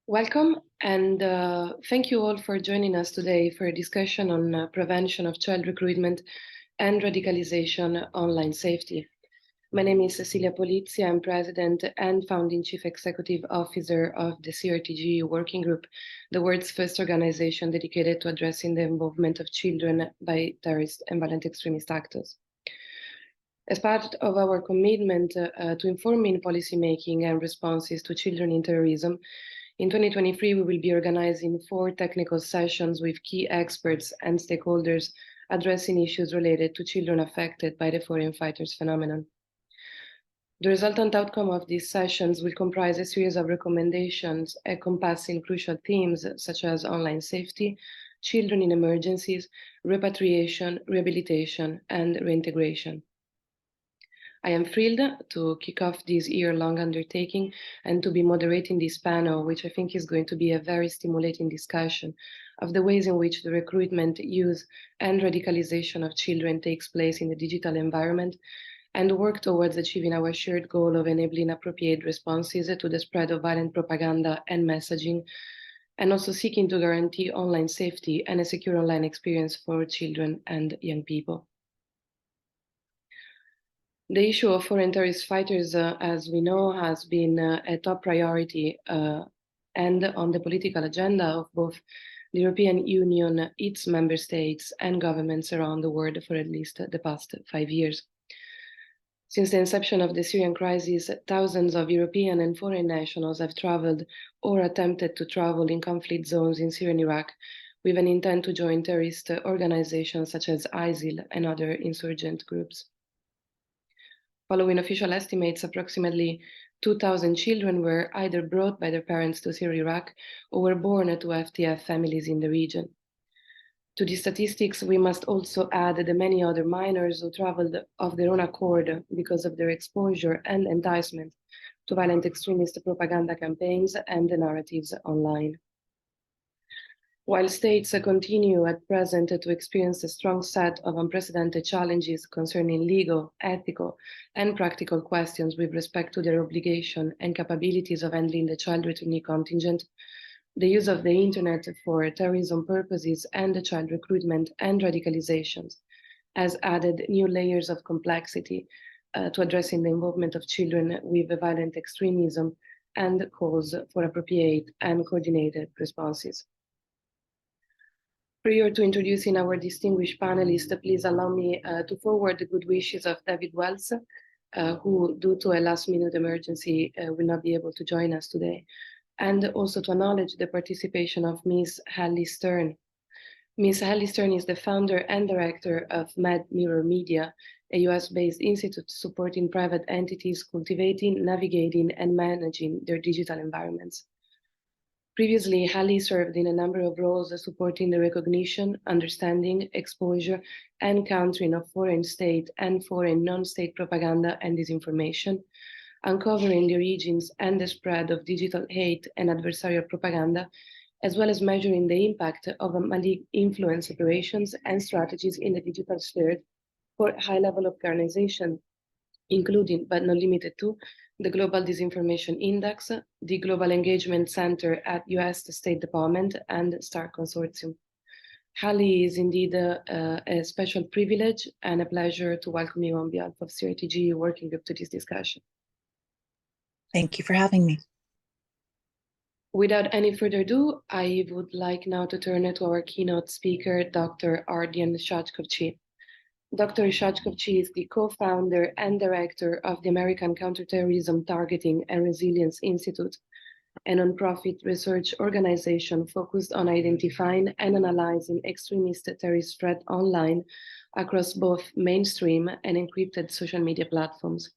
Welcome, and thank you all for joining us today for a discussion on prevention of child recruitment and radicalization online safety. My name is Cecilia Polizzi. I'm President and Founding Chief Executive Officer of the CRTG Working Group, the world's first organization dedicated to addressing the involvement of children by terrorist and violent extremist actors. As part of our commitment to informing policymaking and responses to children in terrorism, in 2023, we will be organizing 4 technical sessions with key experts and stakeholders addressing issues related to children affected by the foreign fighters phenomenon. The resultant outcome of these sessions will comprise a series of recommendations encompassing crucial themes such as online safety, children in emergencies, repatriation, rehabilitation, and reintegration. I am thrilled to kick off this year-long undertaking and to be moderating this panel, which I think is going to be a very stimulating discussion of the ways in which the recruitment, use, and radicalization of children takes place in the digital environment, and work towards achieving our shared goal of enabling appropriate responses to the spread of violent propaganda and messaging, and also seeking to guarantee online safety and a secure online experience for children and young people. The issue of foreign terrorist fighters, as we know, has been a top priority and on the political agenda of both the European Union, its member states, and governments around the world for at least the past 5 years. Since the inception of the Syrian crisis, thousands of European and foreign nationals have traveled or attempted to travel in conflict zones in Syria and Iraq with an intent to join terrorist organizations such as ISIL and other insurgent groups. Following official estimates, approximately 2,000 children were either brought by their parents to Syria, Iraq, or were born to FTF families in the region. To these statistics, we must also add the many other minors who traveled of their own accord because of their exposure and enticement to violent extremist propaganda campaigns and the narratives online. While states continue at present to experience a strong set of unprecedented challenges concerning legal, ethical, and practical questions with respect to their obligation and capabilities of handling the child returnee contingent, the use of the internet for terrorism purposes and the child recruitment and radicalizations has added new layers of complexity to addressing the involvement of children with violent extremism and calls for appropriate and coordinated responses. Prior to introducing our distinguished panelists, please allow me to forward the good wishes of David Wells, who, due to a last-minute emergency, will not be able to join us today, and also to acknowledge the participation of Ms. Hallie Stern. Ms. Hallie Stern is the founder and director of Mad Mirror Media, a US-based institute supporting private entities cultivating, navigating, and managing their digital environments. Previously, Hallie served in a number of roles supporting the recognition, understanding, exposure, and countering of foreign state and foreign non-state propaganda and disinformation, uncovering the origins and the spread of digital hate and adversarial propaganda, as well as measuring the impact of malign influence operations and strategies in the digital sphere for high-level organization, including, but not limited to, the Global Disinformation Index, the Global Engagement Center at US State Department, and STAR Consortium. Hallie is indeed a special privilege and a pleasure to welcome you on behalf of CRTG Working Group to this discussion. Thank you for having me. Without any further ado, I would like now to turn it to our keynote speaker, Dr. Ardian Shajkovci. Dr. Shajkovci is the co-founder and director of the American Counterterrorism Targeting and Resilience Institute, a nonprofit research organization focused on identifying and analyzing extremist terrorist threat online across both mainstream and encrypted social media platforms.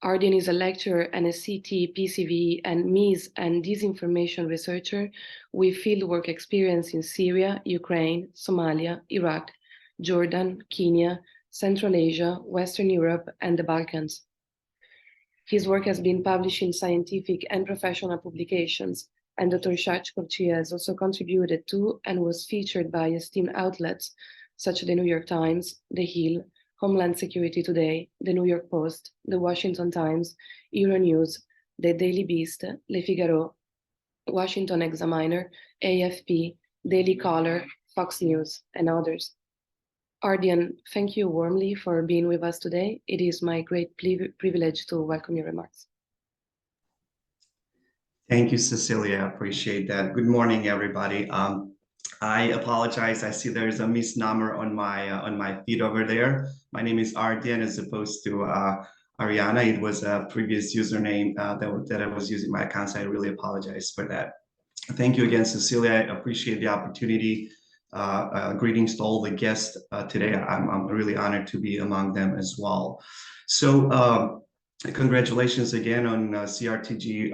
Ardian is a lecturer and a CT, PCV, and MES and disinformation researcher with fieldwork experience in Syria, Ukraine, Somalia, Iraq, Jordan, Kenya, Central Asia, Western Europe, and the Balkans. His work has been published in scientific and professional publications, and Dr. Shajkovci has also contributed to and was featured by esteemed outlets such as the New York Times, The Hill, Homeland Security Today, The New York Post, The Washington Times, Euronews, The Daily Beast, Le Figaro, Washington Examiner, AFP, Daily Caller, Fox News, and others. Ardian, thank you warmly for being with us today. It is my great privilege to welcome your remarks. Thank you, Cecilia. I appreciate that. Good morning, everybody. I apologize. I see there's a misnomer on my feed over there. My name is Ardian as opposed to Ariana. It was a previous username that I was using my account, so I really apologize for that. Thank you again, Cecilia. I appreciate the opportunity. Greetings to all the guests today. I'm really honored to be among them as well. So congratulations again on CRTG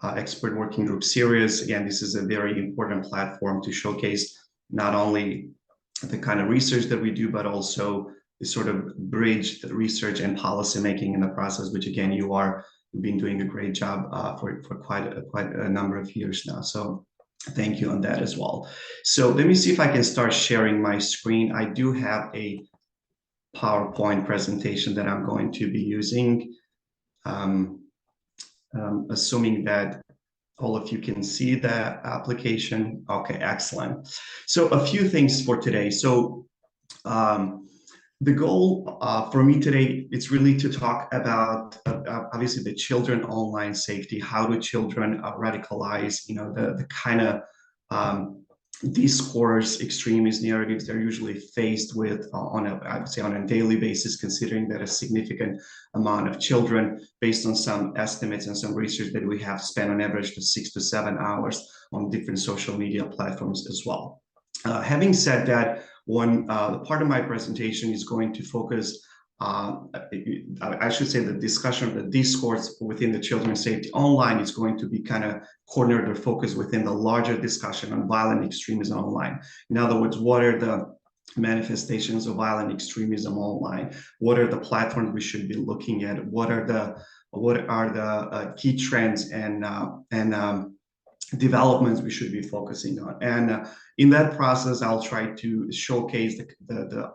expert working group series. Again, this is a very important platform to showcase not only the kind of research that we do, but also the sort of bridge the research and policy making in the process, which again, you've been doing a great job for quite a number of years now. So thank you on that as well. So let me see if I can start sharing my screen. I do have a PowerPoint presentation that I'm going to be using. Assuming that all of you can see the application. Okay, excellent. So a few things for today. So the goal for me today is really to talk about obviously the children online safety. How do children radicalize? You know, the kind of discourse, extremist narratives they're usually faced with I would say on a daily basis, considering that a significant amount of children, based on some estimates and some research that we have, spent on average 6 to 7 hours on different social media platforms as well. Having said that, one part of my presentation is going to focus I should say the discussion of the discourse within the children's safety online is going to be kind of cornered or focused within the larger discussion on violent extremism online. In other words, what are the manifestations of violent extremism online? What are the platforms we should be looking at? What are the key trends and developments we should be focusing on? And in that process, I'll try to showcase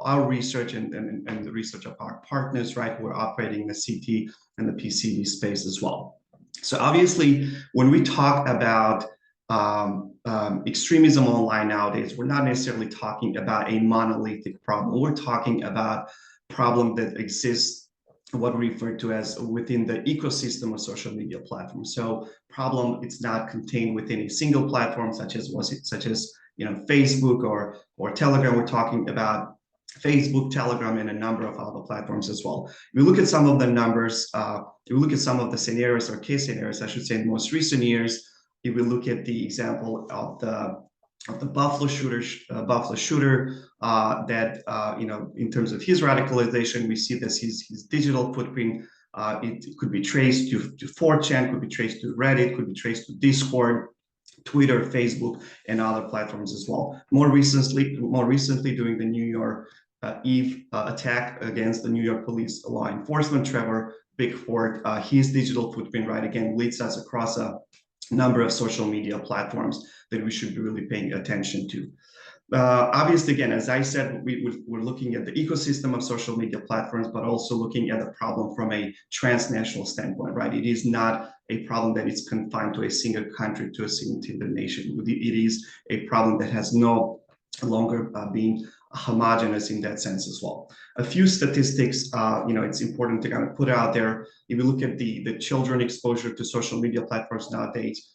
our research and the research of our partners, right, who are operating in the CT and the PCD space as well. So obviously, when we talk about extremism online nowadays, we're not necessarily talking about a monolithic problem. We're talking about a problem that exists, what we refer to as within the ecosystem of social media platforms. So problem, it's not contained within a single platform, such as Facebook or Telegram. We're talking about Facebook, Telegram, and a number of other platforms as well. If we look at some of the numbers, if we look at some of the scenarios or case scenarios, I should say, in most recent years, if we look at the example of the Buffalo shooter, that in terms of his radicalization, we see that his digital footprint, it could be traced to 4chan, could be traced to Reddit, could be traced to Discord, Twitter, Facebook, and other platforms as well. More recently, during the New York Eve attack against the New York police law enforcement, Trevor Bickford, his digital footprint, right, again, leads us across a number of social media platforms that we should be really paying attention to. Obviously, again, as I said, we're looking at the ecosystem of social media platforms, but also looking at the problem from a transnational standpoint, right? It is not a problem that is confined to a single country, to a single nation. It is a problem that has no longer been homogeneous in that sense as well. A few statistics, it's important to kind of put out there. If you look at the children exposure to social media platforms nowadays,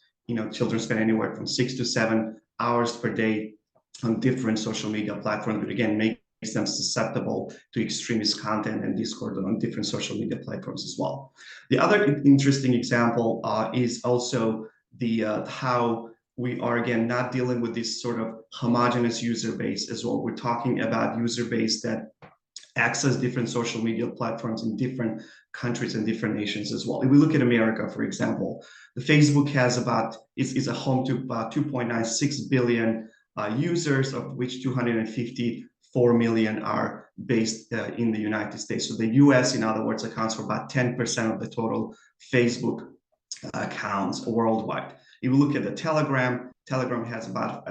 children spend anywhere from 6 to 7 hours per day on different social media platforms, but again, makes them susceptible to extremist content and discord on different social media platforms as well. The other interesting example is also how we are, again, not dealing with this sort of homogeneous user base as well. We're talking about user base that access different social media platforms in different countries and different nations as well. If we look at America, for example, the Facebook has is a home to about 2.96 billion users, of which 254 million are based in the United States. So the US, in other words, accounts for about 10% of the total Facebook accounts worldwide. If you look at the Telegram has about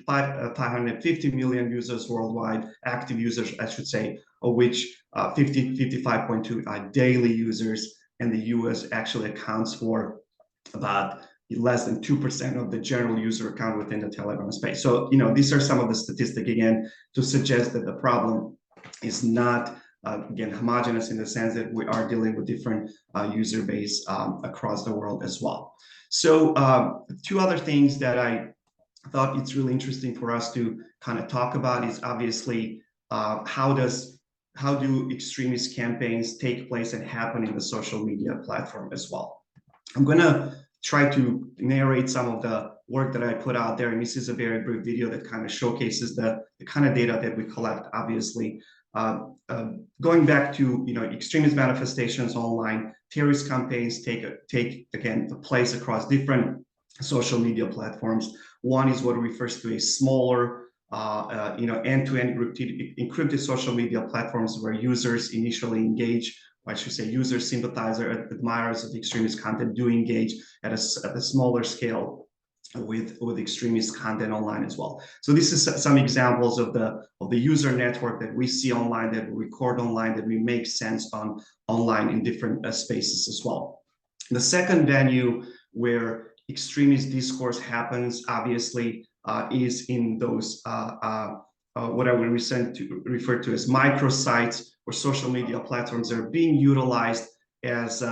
550 million users worldwide, active users, I should say, of which 55.2 are daily users, and the US actually accounts for about less than 2% of the general user account within the Telegram space. So, these are some of the statistics, again, to suggest that the problem is not, again, homogeneous in the sense that we are dealing with different user base across the world as well. So two other things that I thought it's really interesting for us to kind of talk about is obviously how do extremist campaigns take place and happen in the social media platform as well. I'm going to try to narrate some of the work that I put out there, and this is a very brief video that kind of showcases the kind of data that we collect. Obviously, going back to extremist manifestations online, terrorist campaigns take again the place across different social media platforms. One is what refers to a smaller end-to-end encrypted social media platforms where users initially engage, or I should say users, sympathizers, admirers of extremist content do engage at a smaller scale with extremist content online as well. So this is some examples of the user network that we see online, that we record online, that we make sense on online in different spaces as well. The second venue where extremist discourse happens, obviously, is in those what I would refer to as microsites or social media platforms that are being utilized as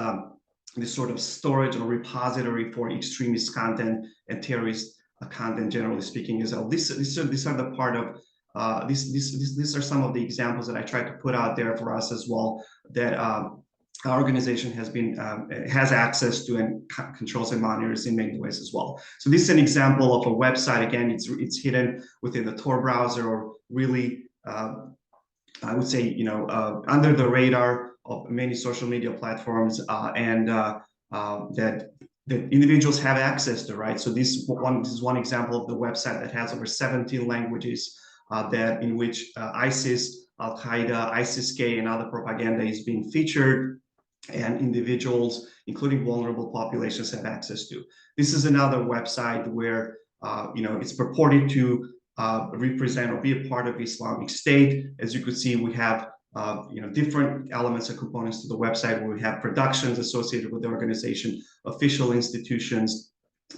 this sort of storage or repository for extremist content and terrorist content, generally speaking, as well. These are the part of these are some of the examples that I tried to put out there for us as well, that our organization has access to and controls and monitors in many ways as well. So this is an example of a website. Again, it's hidden within the Tor browser, or really, I would say, under the radar of many social media platforms, and that individuals have access to, right? So this is one example of the website that has over 17 languages, in which ISIS, Al Qaeda, ISIS-K, and other propaganda is being featured, and individuals, including vulnerable populations, have access to. This is another website where it's purported to represent or be a part of Islamic State. As you could see, we have different elements and components to the website, where we have productions associated with the organization, official institutions,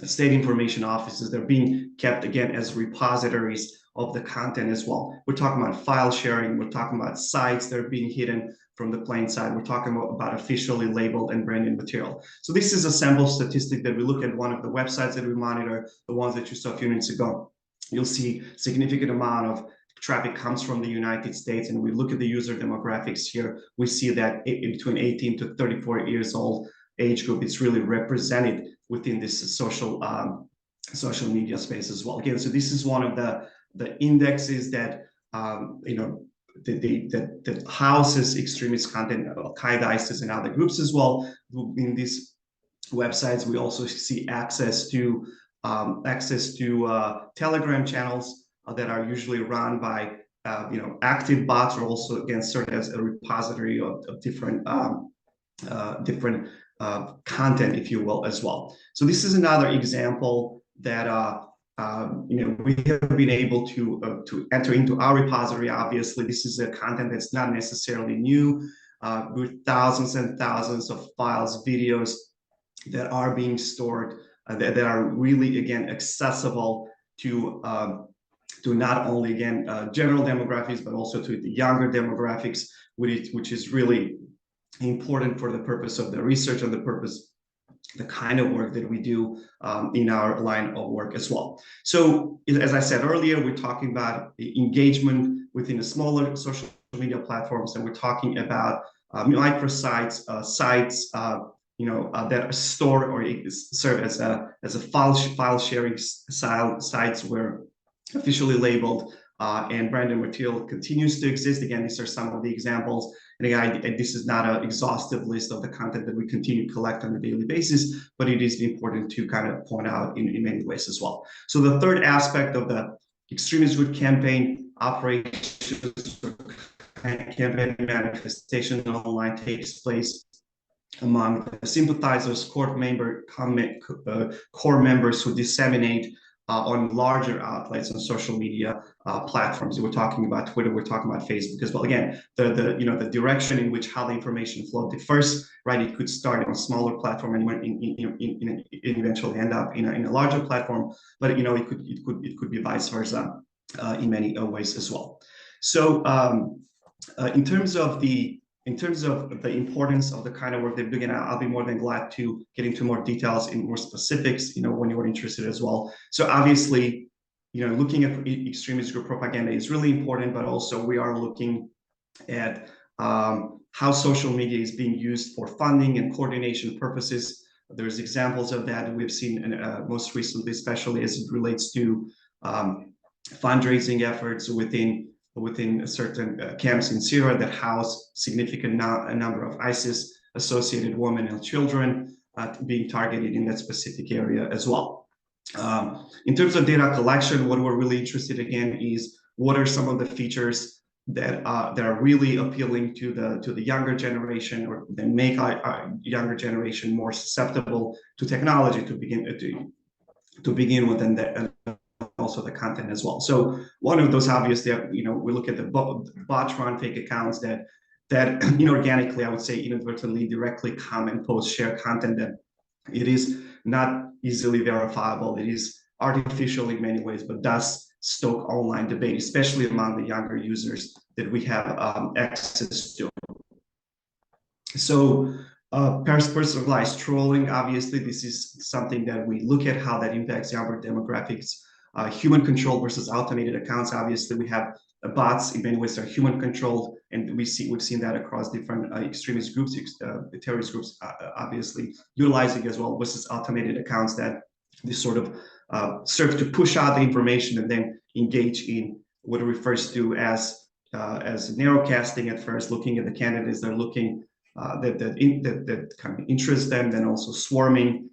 state information offices that are being kept, again, as repositories of the content as well. We're talking about file sharing. We're talking about sites that are being hidden from the plain sight. We're talking about officially labeled and branded material. So this is a sample statistic that we look at one of the websites that we monitor, the ones that you saw a few minutes ago. You'll see significant amount of traffic comes from the United States, and we look at the user demographics here. We see that between 18 to 34 years old age group, it's really represented within this social media space as well. Again, so this is one of the indexes that that houses extremist content, Al-Qaeda, ISIS, and other groups as well. In these websites, we also see access to Telegram channels that are usually run by active bots, or also, again, serve as a repository of different content, if you will, as well. So this is another example that we have been able to enter into our repository. Obviously, this is a content that's not necessarily new, with thousands and thousands of files, videos that are being stored, that are really, again, accessible to not only, again, general demographics, but also to the younger demographics, which is really important for the purpose of the research and the kind of work that we do in our line of work as well. So, as I said earlier, we're talking about the engagement within the smaller social media platforms, and we're talking about microsites, sites, that are stored or serve as a file sharing sites where officially labeled and branded material continues to exist. Again, these are some of the examples. And again, this is not an exhaustive list of the content that we continue to collect on a daily basis, but it is important to kind of point out in many ways as well. So the third aspect of the extremist group campaign operations, campaign manifestation online, takes place among the sympathizers, core members who disseminate on larger outlets on social media platforms. We're talking about Twitter, we're talking about Facebook as well. Again, the direction in which how the information flowed at first, right? It could start on a smaller platform and eventually end up in a larger platform, but it could be vice versa in many ways as well. So in terms of the importance of the kind of work they're doing, I'll be more than glad to get into more details in more specifics, when you're interested as well. So obviously, looking at extremist group propaganda is really important, but also we are looking at how social media is being used for funding and coordination purposes. There's examples of that we've seen most recently, especially as it relates to fundraising efforts within certain camps in Syria that house significant number of ISIS-associated women and children being targeted in that specific area as well. In terms of data collection, what we're really interested again is what are some of the features that are really appealing to the younger generation, or that make our younger generation more susceptible to technology to begin with, and also the content as well. So one of those, obviously, we look at the bot run fake accounts that inorganically, I would say, inadvertently, directly comment, post, share content that it is not easily verifiable. It is artificial in many ways, but does stoke online debate, especially among the younger users that we have access to. So personalized trolling, obviously, this is something that we look at how that impacts younger demographics. Human control versus automated accounts. Obviously, we have bots in many ways are human controlled, and we've seen that across different extremist groups, terrorist groups, obviously utilizing as well, versus automated accounts that they sort of serve to push out the information and then engage in what it refers to as narrowcasting at first, looking at the candidates they're looking that kind of interest them, then also swarming,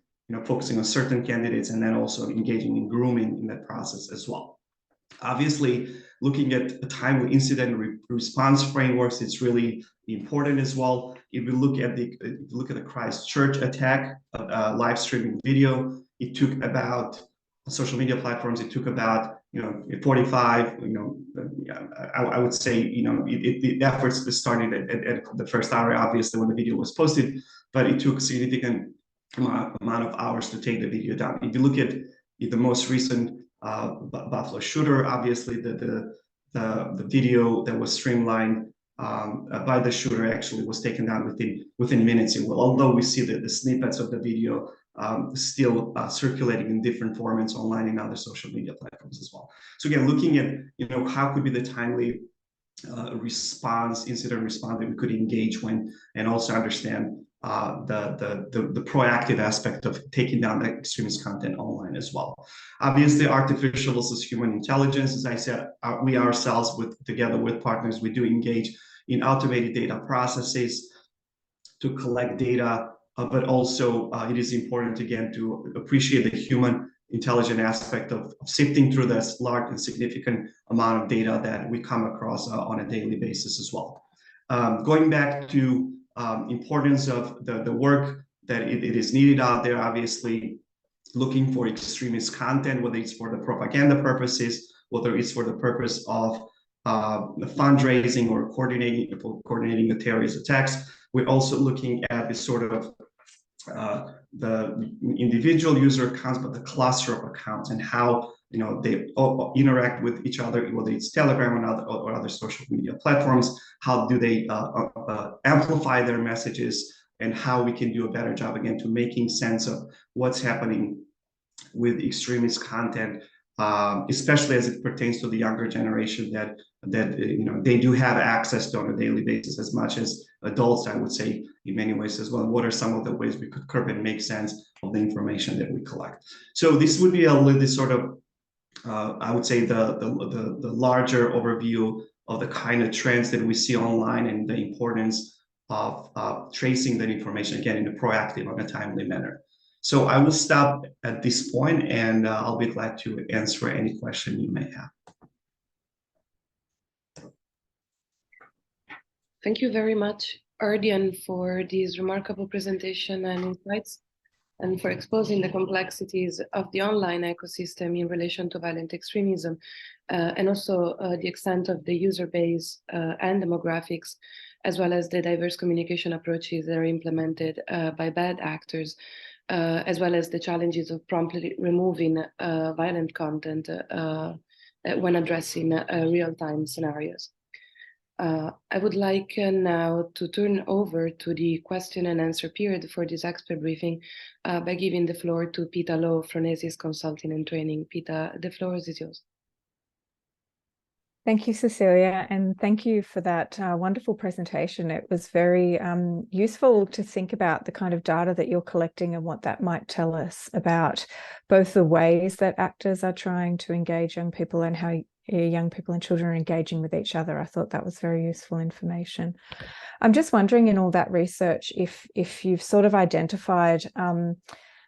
focusing on certain candidates, and then also engaging in grooming in that process as well. Obviously, looking at timely incident response frameworks, it's really important as well. If you look at the Christchurch attack, live streaming video, it took about social media platforms. It took about 45. I would say the efforts started at the first hour, obviously, when the video was posted, but it took significant amount of hours to take the video down. If you look at the most recent Buffalo shooter, obviously the video that was streamlined by the shooter actually was taken down within minutes. Although we see the snippets of the video still circulating in different formats online in other social media platforms as well. So again, looking at how could be the timely incident response that we could engage when, and also understand the proactive aspect of taking down the extremist content online as well. Obviously, artificial versus human intelligence, as I said, we ourselves, together with partners, we do engage in automated data processes to collect data, but also it is important, again, to appreciate the human intelligent aspect of sifting through this large and significant amount of data that we come across on a daily basis as well. Going back to importance of the work that it is needed out there, obviously looking for extremist content, whether it's for the propaganda purposes, whether it's for the purpose of fundraising or coordinating the terrorist attacks. We're also looking at this sort of the individual user accounts, but the cluster of accounts and how they interact with each other, whether it's Telegram or other social media platforms. How do they amplify their messages, and how we can do a better job, again, to making sense of what's happening with extremist content, especially as it pertains to the younger generation that they do have access to on a daily basis as much as adults, I would say, in many ways as well. What are some of the ways we could curb and make sense of the information that we collect? So this would be this sort of I would say the larger overview of the kind of trends that we see online and the importance of tracing that information, again, in a proactive and a timely manner. So I will stop at this point, and I'll be glad to answer any question you may have. Thank you very much, Ardian, for this remarkable presentation and insights. and for exposing the complexities of the online ecosystem in relation to violent extremism, and also the extent of the user base and demographics, as well as the diverse communication approaches that are implemented by bad actors, as well as the challenges of promptly removing violent content when addressing real-time scenarios. I would like now to turn over to the question and answer period for this expert briefing by giving the floor to Pita Lowe from ASIS Consulting and Training. Pita, the floor is yours. Thank you, Cecilia, and thank you for that wonderful presentation. It was very useful to think about the kind of data that you're collecting and what that might tell us about both the ways that actors are trying to engage young people and how young people and children are engaging with each other. I thought that was very useful information. I'm just wondering, in all that research, if you've sort of identified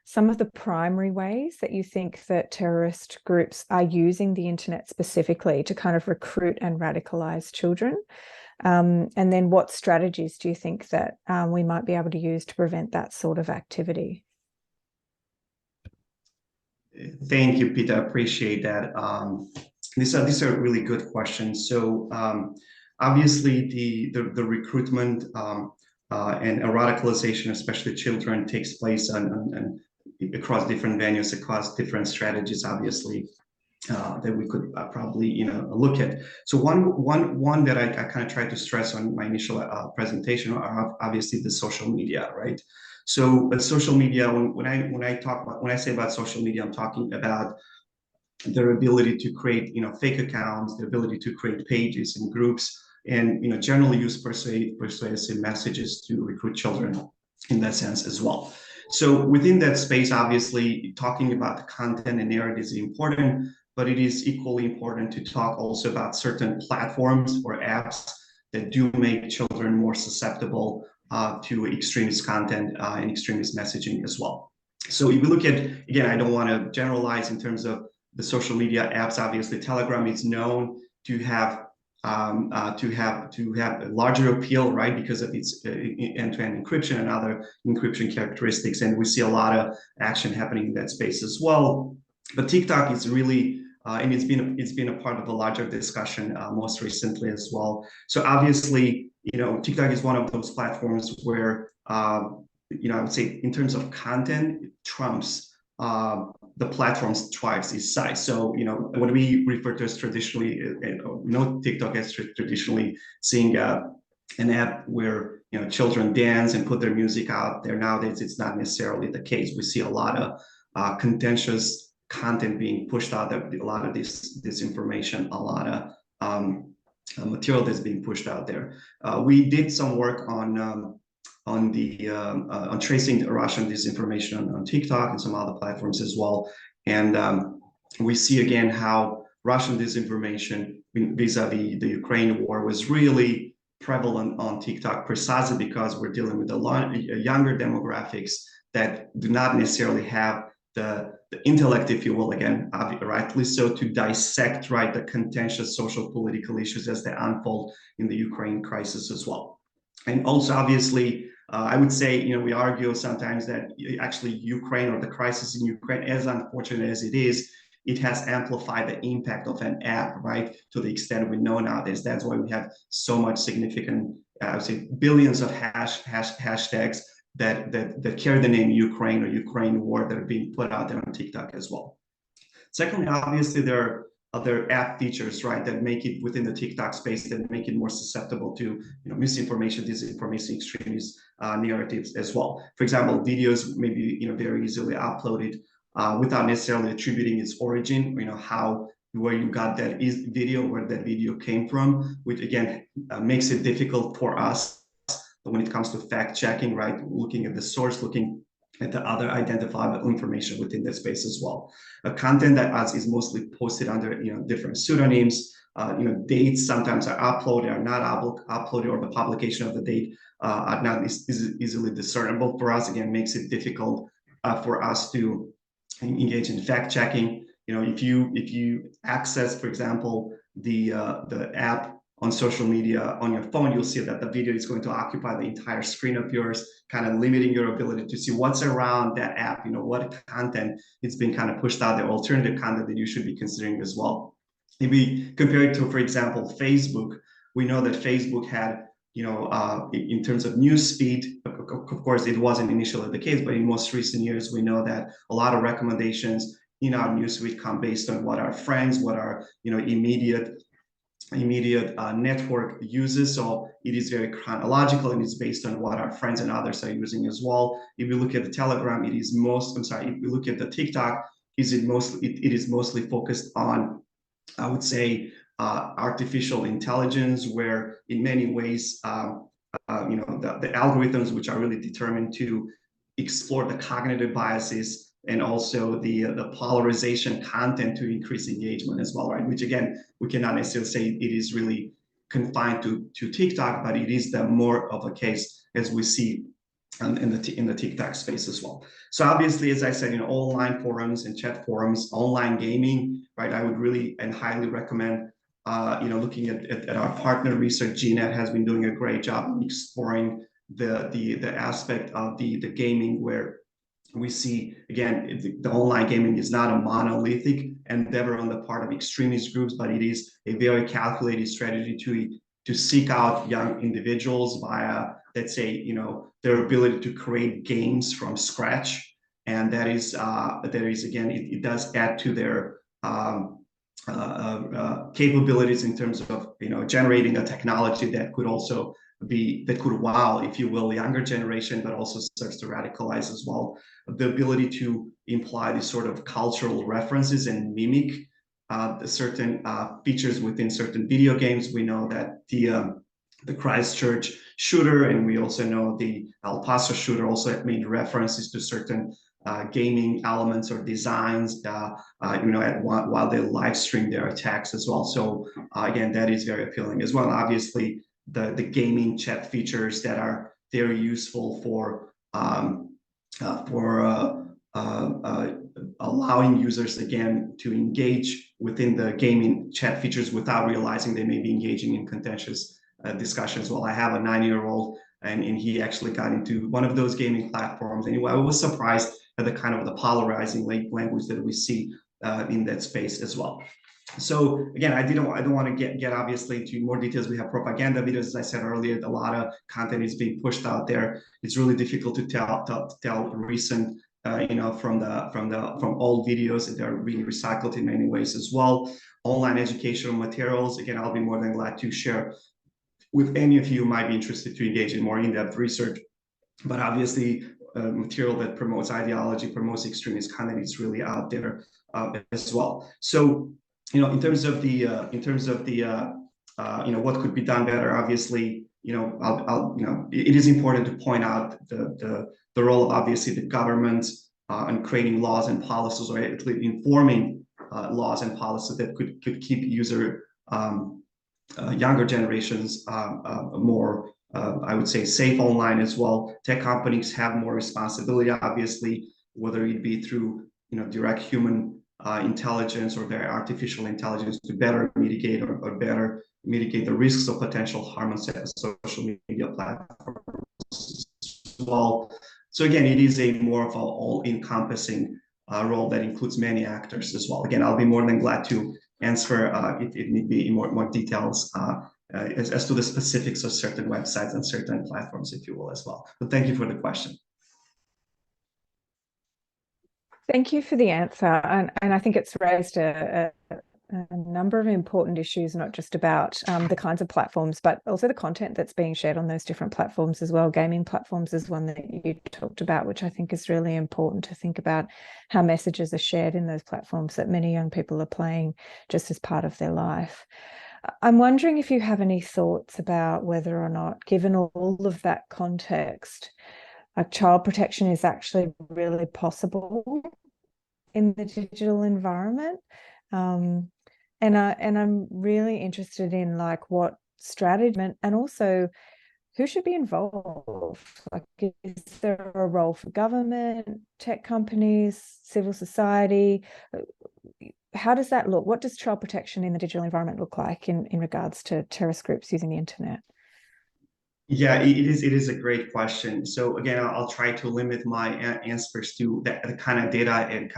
some of the primary ways that you think that terrorist groups are using the internet specifically to kind of recruit and radicalize children. And then what strategies do you think that we might be able to use to prevent that sort of activity? Thank you, Peter. I appreciate that. These are really good questions. So obviously the recruitment and radicalization, especially children, takes place across different venues, across different strategies, obviously, that we could probably look at. So one that I kind of tried to stress on my initial presentation are obviously the social media, right? So social media, when I say about social media, I'm talking about their ability to create fake accounts, the ability to create pages and groups, and generally use persuasive messages to recruit children in that sense as well. So within that space, obviously, talking about the content and narrative is important, but it is equally important to talk also about certain platforms or apps that do make children more susceptible to extremist content and extremist messaging as well. So if we look at, again, I don't want to generalize in terms of the social media apps. Obviously, Telegram is known to have a larger appeal, right, because of its end-to-end encryption and other encryption characteristics, and we see a lot of action happening in that space as well. But TikTok is really, and it's been a part of the larger discussion most recently as well. So obviously, TikTok is one of those platforms where I would say in terms of content, it trumps the platform's twice its size. So, when we refer to as traditionally, TikTok as traditionally seeing an app where, children dance and put their music out there. Nowadays, it's not necessarily the case. We see a lot of contentious content being pushed out there, a lot of disinformation, a lot of material that's being pushed out there. We did some work on tracing the Russian disinformation on TikTok and some other platforms as well. And we see again how Russian disinformation vis-a-vis the Ukraine war was really prevalent on TikTok, precisely because we're dealing with a younger demographics that do not necessarily have the intellect, if you will, again, rightly so, to dissect, right, the contentious social political issues as they unfold in the Ukraine crisis as well. And also, obviously, I would say, we argue sometimes that actually Ukraine, or the crisis in Ukraine, as unfortunate as it is, it has amplified the impact of an app, right, to the extent we know nowadays. That's why we have so much significant, I would say, billions of hashtags that carry the name Ukraine or Ukraine war that are being put out there on TikTok as well. Secondly, obviously, there are other app features, right, that make it within the TikTok space, that make it more susceptible to misinformation, disinformation, extremist narratives as well. For example, videos may be very easily uploaded without necessarily attributing its origin, where you got that video, where that video came from, which again makes it difficult for us when it comes to fact checking, right, looking at the source, looking at the other identifiable information within that space as well. Content that is mostly posted under different pseudonyms. Dates sometimes are uploaded, are not uploaded, or the publication of the date are not easily discernible for us. Again, makes it difficult for us to engage in fact checking. If you access, for example, the app on social media on your phone, you'll see that the video is going to occupy the entire screen of yours, kind of limiting your ability to see what's around that app, what content is being kind of pushed out there, alternative content that you should be considering as well. If we compare it to, for example, Facebook, we know that Facebook had, in terms of news speed, of course, it wasn't initially the case, but in most recent years, we know that a lot of recommendations in our newsfeed come based on what our friends, what our immediate network uses. So it is very chronological, and it's based on what our friends and others are using as well. If you look at the Telegram, if you look at the TikTok, it is mostly focused on, I would say, artificial intelligence, where in many ways, the algorithms, which are really determined to explore the cognitive biases and also the polarization content to increase engagement as well, right? Which again, we cannot necessarily say it is really confined to TikTok, but it is the more of a case as we see in the TikTok space as well. So obviously, as I said, online forums and chat forums, online gaming, right? I would really and highly recommend, looking at our partner research. GNet has been doing a great job exploring the aspect of the gaming, where we see, again, the online gaming is not a monolithic endeavor on the part of extremist groups, but it is a very calculated strategy to seek out young individuals via, let's say, their ability to create games from scratch. And that is again, it does add to their capabilities in terms of, generating a technology that could wow, if you will, the younger generation, but also starts to radicalize as well. The ability to imply these sort of cultural references and mimic certain features within certain video games. We know that the Christchurch shooter, and we also know the El Paso shooter also made references to certain gaming elements or designs, while they live stream their attacks as well. So again, that is very appealing as well. Obviously, the gaming chat features that are very useful for allowing users, again, to engage within the gaming chat features without realizing they may be engaging in contentious discussions. Well, I have a 9-year-old, and he actually got into one of those gaming platforms. Anyway, I was surprised at the kind of the polarizing language that we see in that space as well. So again, I don't want to get obviously into more details. We have propaganda videos, as I said earlier. A lot of content is being pushed out there. It's really difficult to tell recent, from old videos, and they're being recycled in many ways as well. Online educational materials. Again, I'll be more than glad to share with any of you who might be interested to engage in more in-depth research. But obviously, material that promotes ideology, promotes extremist content, is really out there as well. So, in terms of the what could be done better, obviously, it is important to point out the role of, obviously, the government in creating laws and policies, or at least informing laws and policies that could keep younger generations more, I would say, safe online as well. Tech companies have more responsibility, obviously, whether it be through direct human intelligence or very artificial intelligence, to better mitigate or better mitigate the risks of potential harm on social media platforms as well. So again, it is a more of an all-encompassing role that includes many actors as well. Again, I'll be more than glad to answer if it need be in more details as to the specifics of certain websites and certain platforms, if you will, as well. But thank you for the question. Thank you for the answer. And I think it's raised a number of important issues, not just about the kinds of platforms, but also the content that's being shared on those different platforms as well. Gaming platforms is one that you talked about, which I think is really important to think about how messages are shared in those platforms that many young people are playing just as part of their life. I'm wondering if you have any thoughts about whether or not, given all of that context, child protection is actually really possible in the digital environment. And I'm really interested in what strategy, and also who should be involved. Is there a role for government, tech companies, civil society? how does that look? What does child protection in the digital environment look like in regards to terrorist groups using the internet? Yeah, it is a great question. So again, I'll try to limit my answers to the kind of data and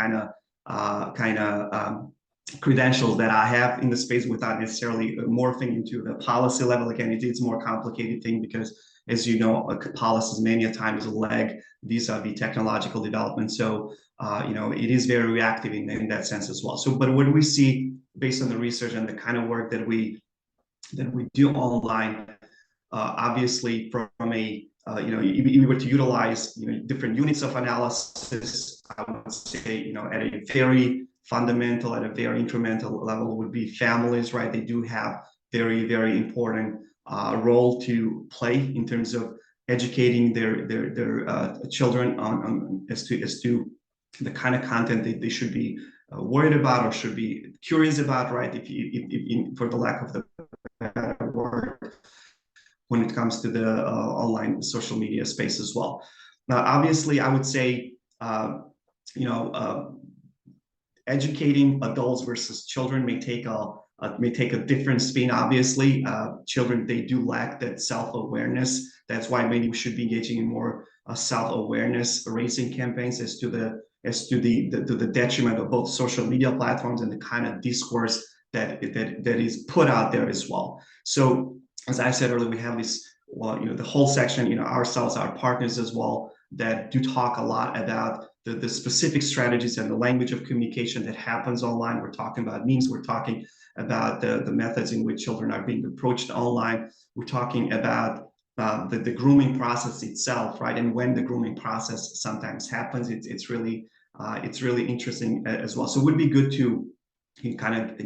credentials that I have in the space without necessarily morphing into the policy level. Again, it's a more complicated thing because, as you know, policies many a times lag vis-a-vis technological development. So it is very reactive in that sense as well. So, but what we see based on the research and the kind of work that we do online. Obviously, from a if we were to utilize different units of analysis, I would say at a very fundamental, at a very incremental level would be families, right? They do have very important role to play in terms of educating their children on as to the kind of content that they should be worried about or should be curious about, right? If for the lack of the better word, when it comes to the online social media space as well. Now, obviously, I would say, educating adults versus children may take a different spin. Obviously, children, they do lack that self-awareness. That's why maybe we should be engaging in more self-awareness raising campaigns as to the detriment of both social media platforms and the kind of discourse that is put out there as well. So, as I said earlier, we have this, the whole section, ourselves, our partners as well, that do talk a lot about the specific strategies and the language of communication that happens online. We're talking about memes. We're talking about the methods in which children are being approached online. We're talking about the grooming process itself, right? And when the grooming process sometimes happens, it's really interesting as well. So it would be good to kind of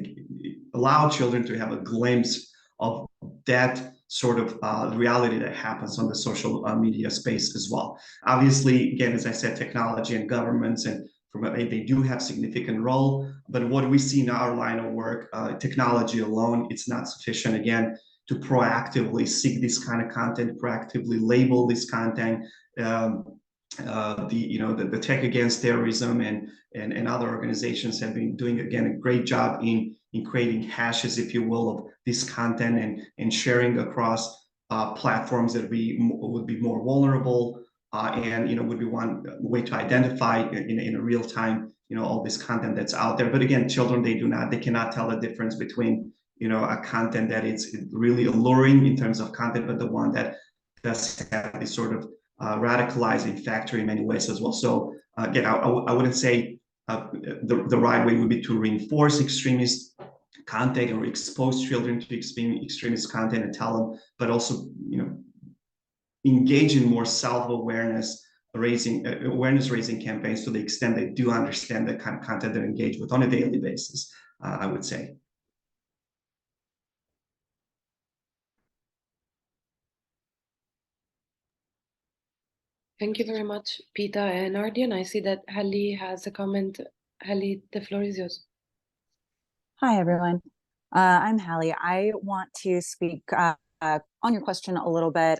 allow children to have a glimpse of that sort of reality that happens on the social media space as well. Obviously, again, as I said, technology and governments they do have significant role, but what we see in our line of work, technology alone, it's not sufficient, again, to proactively seek this kind of content, proactively label this content. The Tech Against Terrorism and other organizations have been doing, again, a great job in creating hashes, if you will, of this content and sharing across platforms that would be more vulnerable and would be one way to identify in a real time all this content that's out there. But again, children, they cannot tell the difference between a content that it's really alluring in terms of content, but the one that does have this sort of radicalizing factor in many ways as well. So again, I wouldn't say the right way would be to reinforce extremist content or expose children to extremist content and tell them, but also engage in more self-awareness raising campaigns to the extent they do understand the kind of content they're engaged with on a daily basis, I would say. Thank you very much, Pita and Ardian. I see that Hallie has a comment. Hallie, the floor is yours. Hi, everyone. I'm Hallie. I want to speak on your question a little bit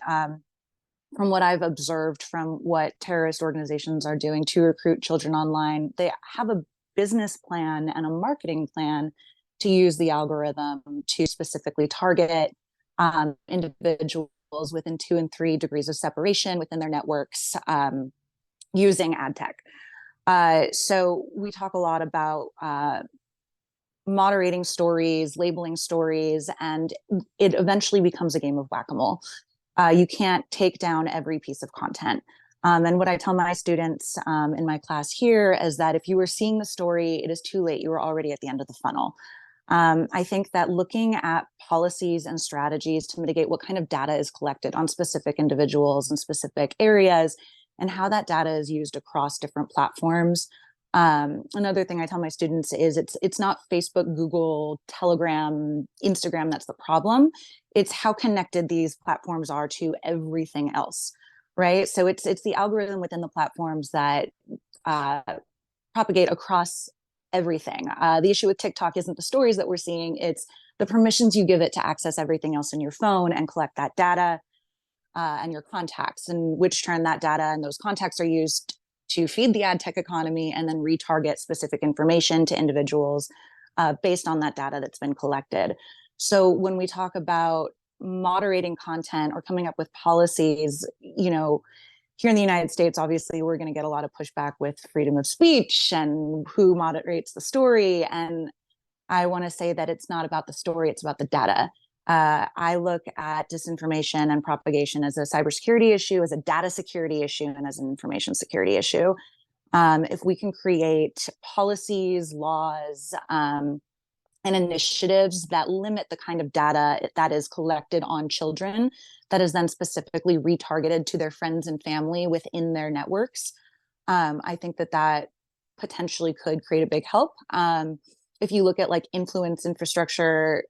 from what I've observed from what terrorist organizations are doing to recruit children online. They have a business plan and a marketing plan to use the algorithm to specifically target individuals within 2 and 3 degrees of separation within their networks using ad tech. So we talk a lot about moderating stories, labeling stories, and it eventually becomes a game of whack-a-mole. You can't take down every piece of content. And what I tell my students in my class here is that if you were seeing the story, it is too late. You were already at the end of the funnel. I think that looking at policies and strategies to mitigate what kind of data is collected on specific individuals and specific areas and how that data is used across different platforms. Another thing I tell my students is it's not Facebook, Google, Telegram, Instagram that's the problem. It's how connected these platforms are to everything else, right? So it's the algorithm within the platforms that propagate across everything. The issue with TikTok isn't the stories that we're seeing, it's the permissions you give it to access everything else in your phone and collect that data and your contacts, and which turn that data and those contacts are used to feed the ad tech economy and then retarget specific information to individuals based on that data that's been collected. So when we talk about moderating content or coming up with policies, here in the United States, obviously, we're going to get a lot of pushback with freedom of speech and who moderates the story. And I want to say that it's not about the story, it's about the data. I look at disinformation and propagation as a cybersecurity issue, as a data security issue, and as an information security issue. If we can create policies, laws, and initiatives that limit the kind of data that is collected on children, that is then specifically retargeted to their friends and family within their networks, I think that potentially could create a big help. If you look at like influence infrastructure,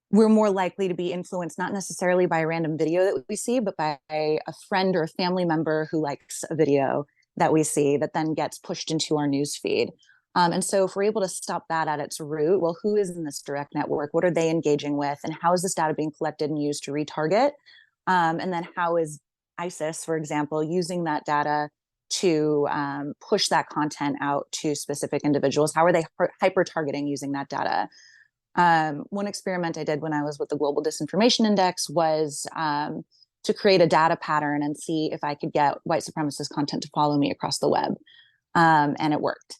we're more likely to be influenced not necessarily by a random video that we see, but by a friend or a family member who likes a video that we see that then gets pushed into our news feed. And so if we're able to stop that at its root, well, who is in this direct network? What are they engaging with? And how is this data being collected and used to retarget? And then how is ISIS, for example, using that data to push that content out to specific individuals? How are they hyper-targeting using that data? One experiment I did when I was with the Global Disinformation Index was to create a data pattern and see if I could get white supremacist content to follow me across the web. And it worked.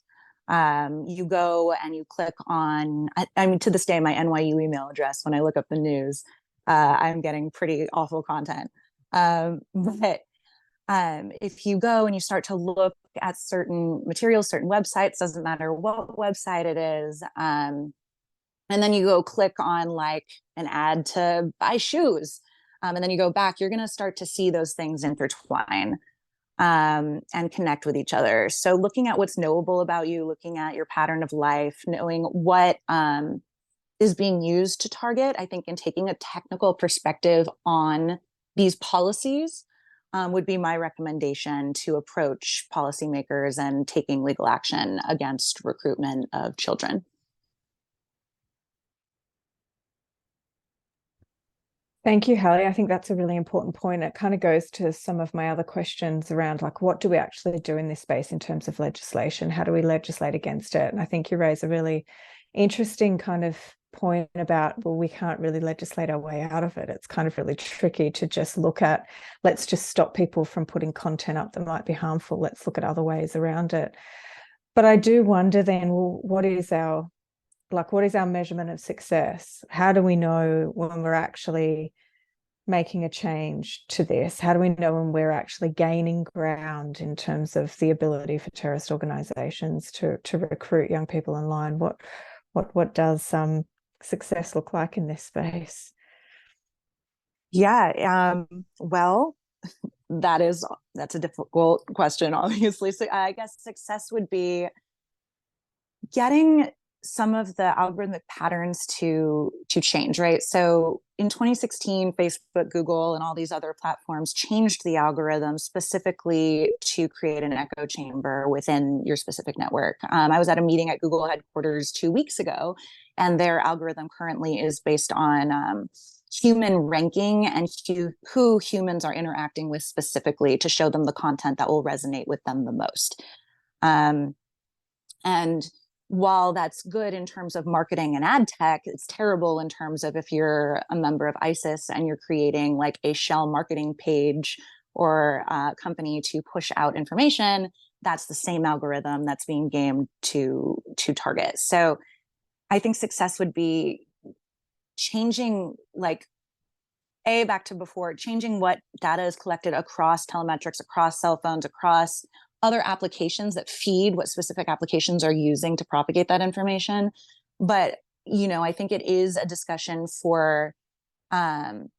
You go and you click on, I mean, to this day, my NYU email address, when I look up the news, I'm getting pretty awful content. But if you go and you start to look at certain materials, certain websites, doesn't matter what website it is, and then you go click on like an ad to buy shoes, and then you go back, you're going to start to see those things intertwine and connect with each other. So looking at what's knowable about you, looking at your pattern of life, knowing what is being used to target, I think, and taking a technical perspective on these policies would be my recommendation to approach policymakers and taking legal action against recruitment of children. Thank you, Hallie. I think that's a really important point. It kind of goes to some of my other questions around like, what do we actually do in this space in terms of legislation? How do we legislate against it? And I think you raise a really interesting kind of point about, well, we can't really legislate our way out of it. It's kind of really tricky to just look at, let's just stop people from putting content up that might be harmful. Let's look at other ways around it. But I do wonder then, well, what is our measurement of success? How do we know when we're actually making a change to this? How do we know when we're actually gaining ground in terms of the ability for terrorist organizations to recruit young people online? What does success look like in this space? Yeah, well, that's a difficult question, obviously. So I guess success would be getting some of the algorithmic patterns to change, right? So in 2016, Facebook, Google, and all these other platforms changed the algorithm specifically to create an echo chamber within your specific network. I was at a meeting at Google headquarters 2 weeks ago, and their algorithm currently is based on human ranking and who humans are interacting with specifically to show them the content that will resonate with them the most. And while that's good in terms of marketing and ad tech, it's terrible in terms of if you're a member of ISIS and you're creating like a shell marketing page or a company to push out information, that's the same algorithm that's being gamed to target. So I think success would be changing, like, back to before, changing what data is collected across telemetrics, across cell phones, across other applications that feed what specific applications are using to propagate that information. But, I think it is a discussion for, trust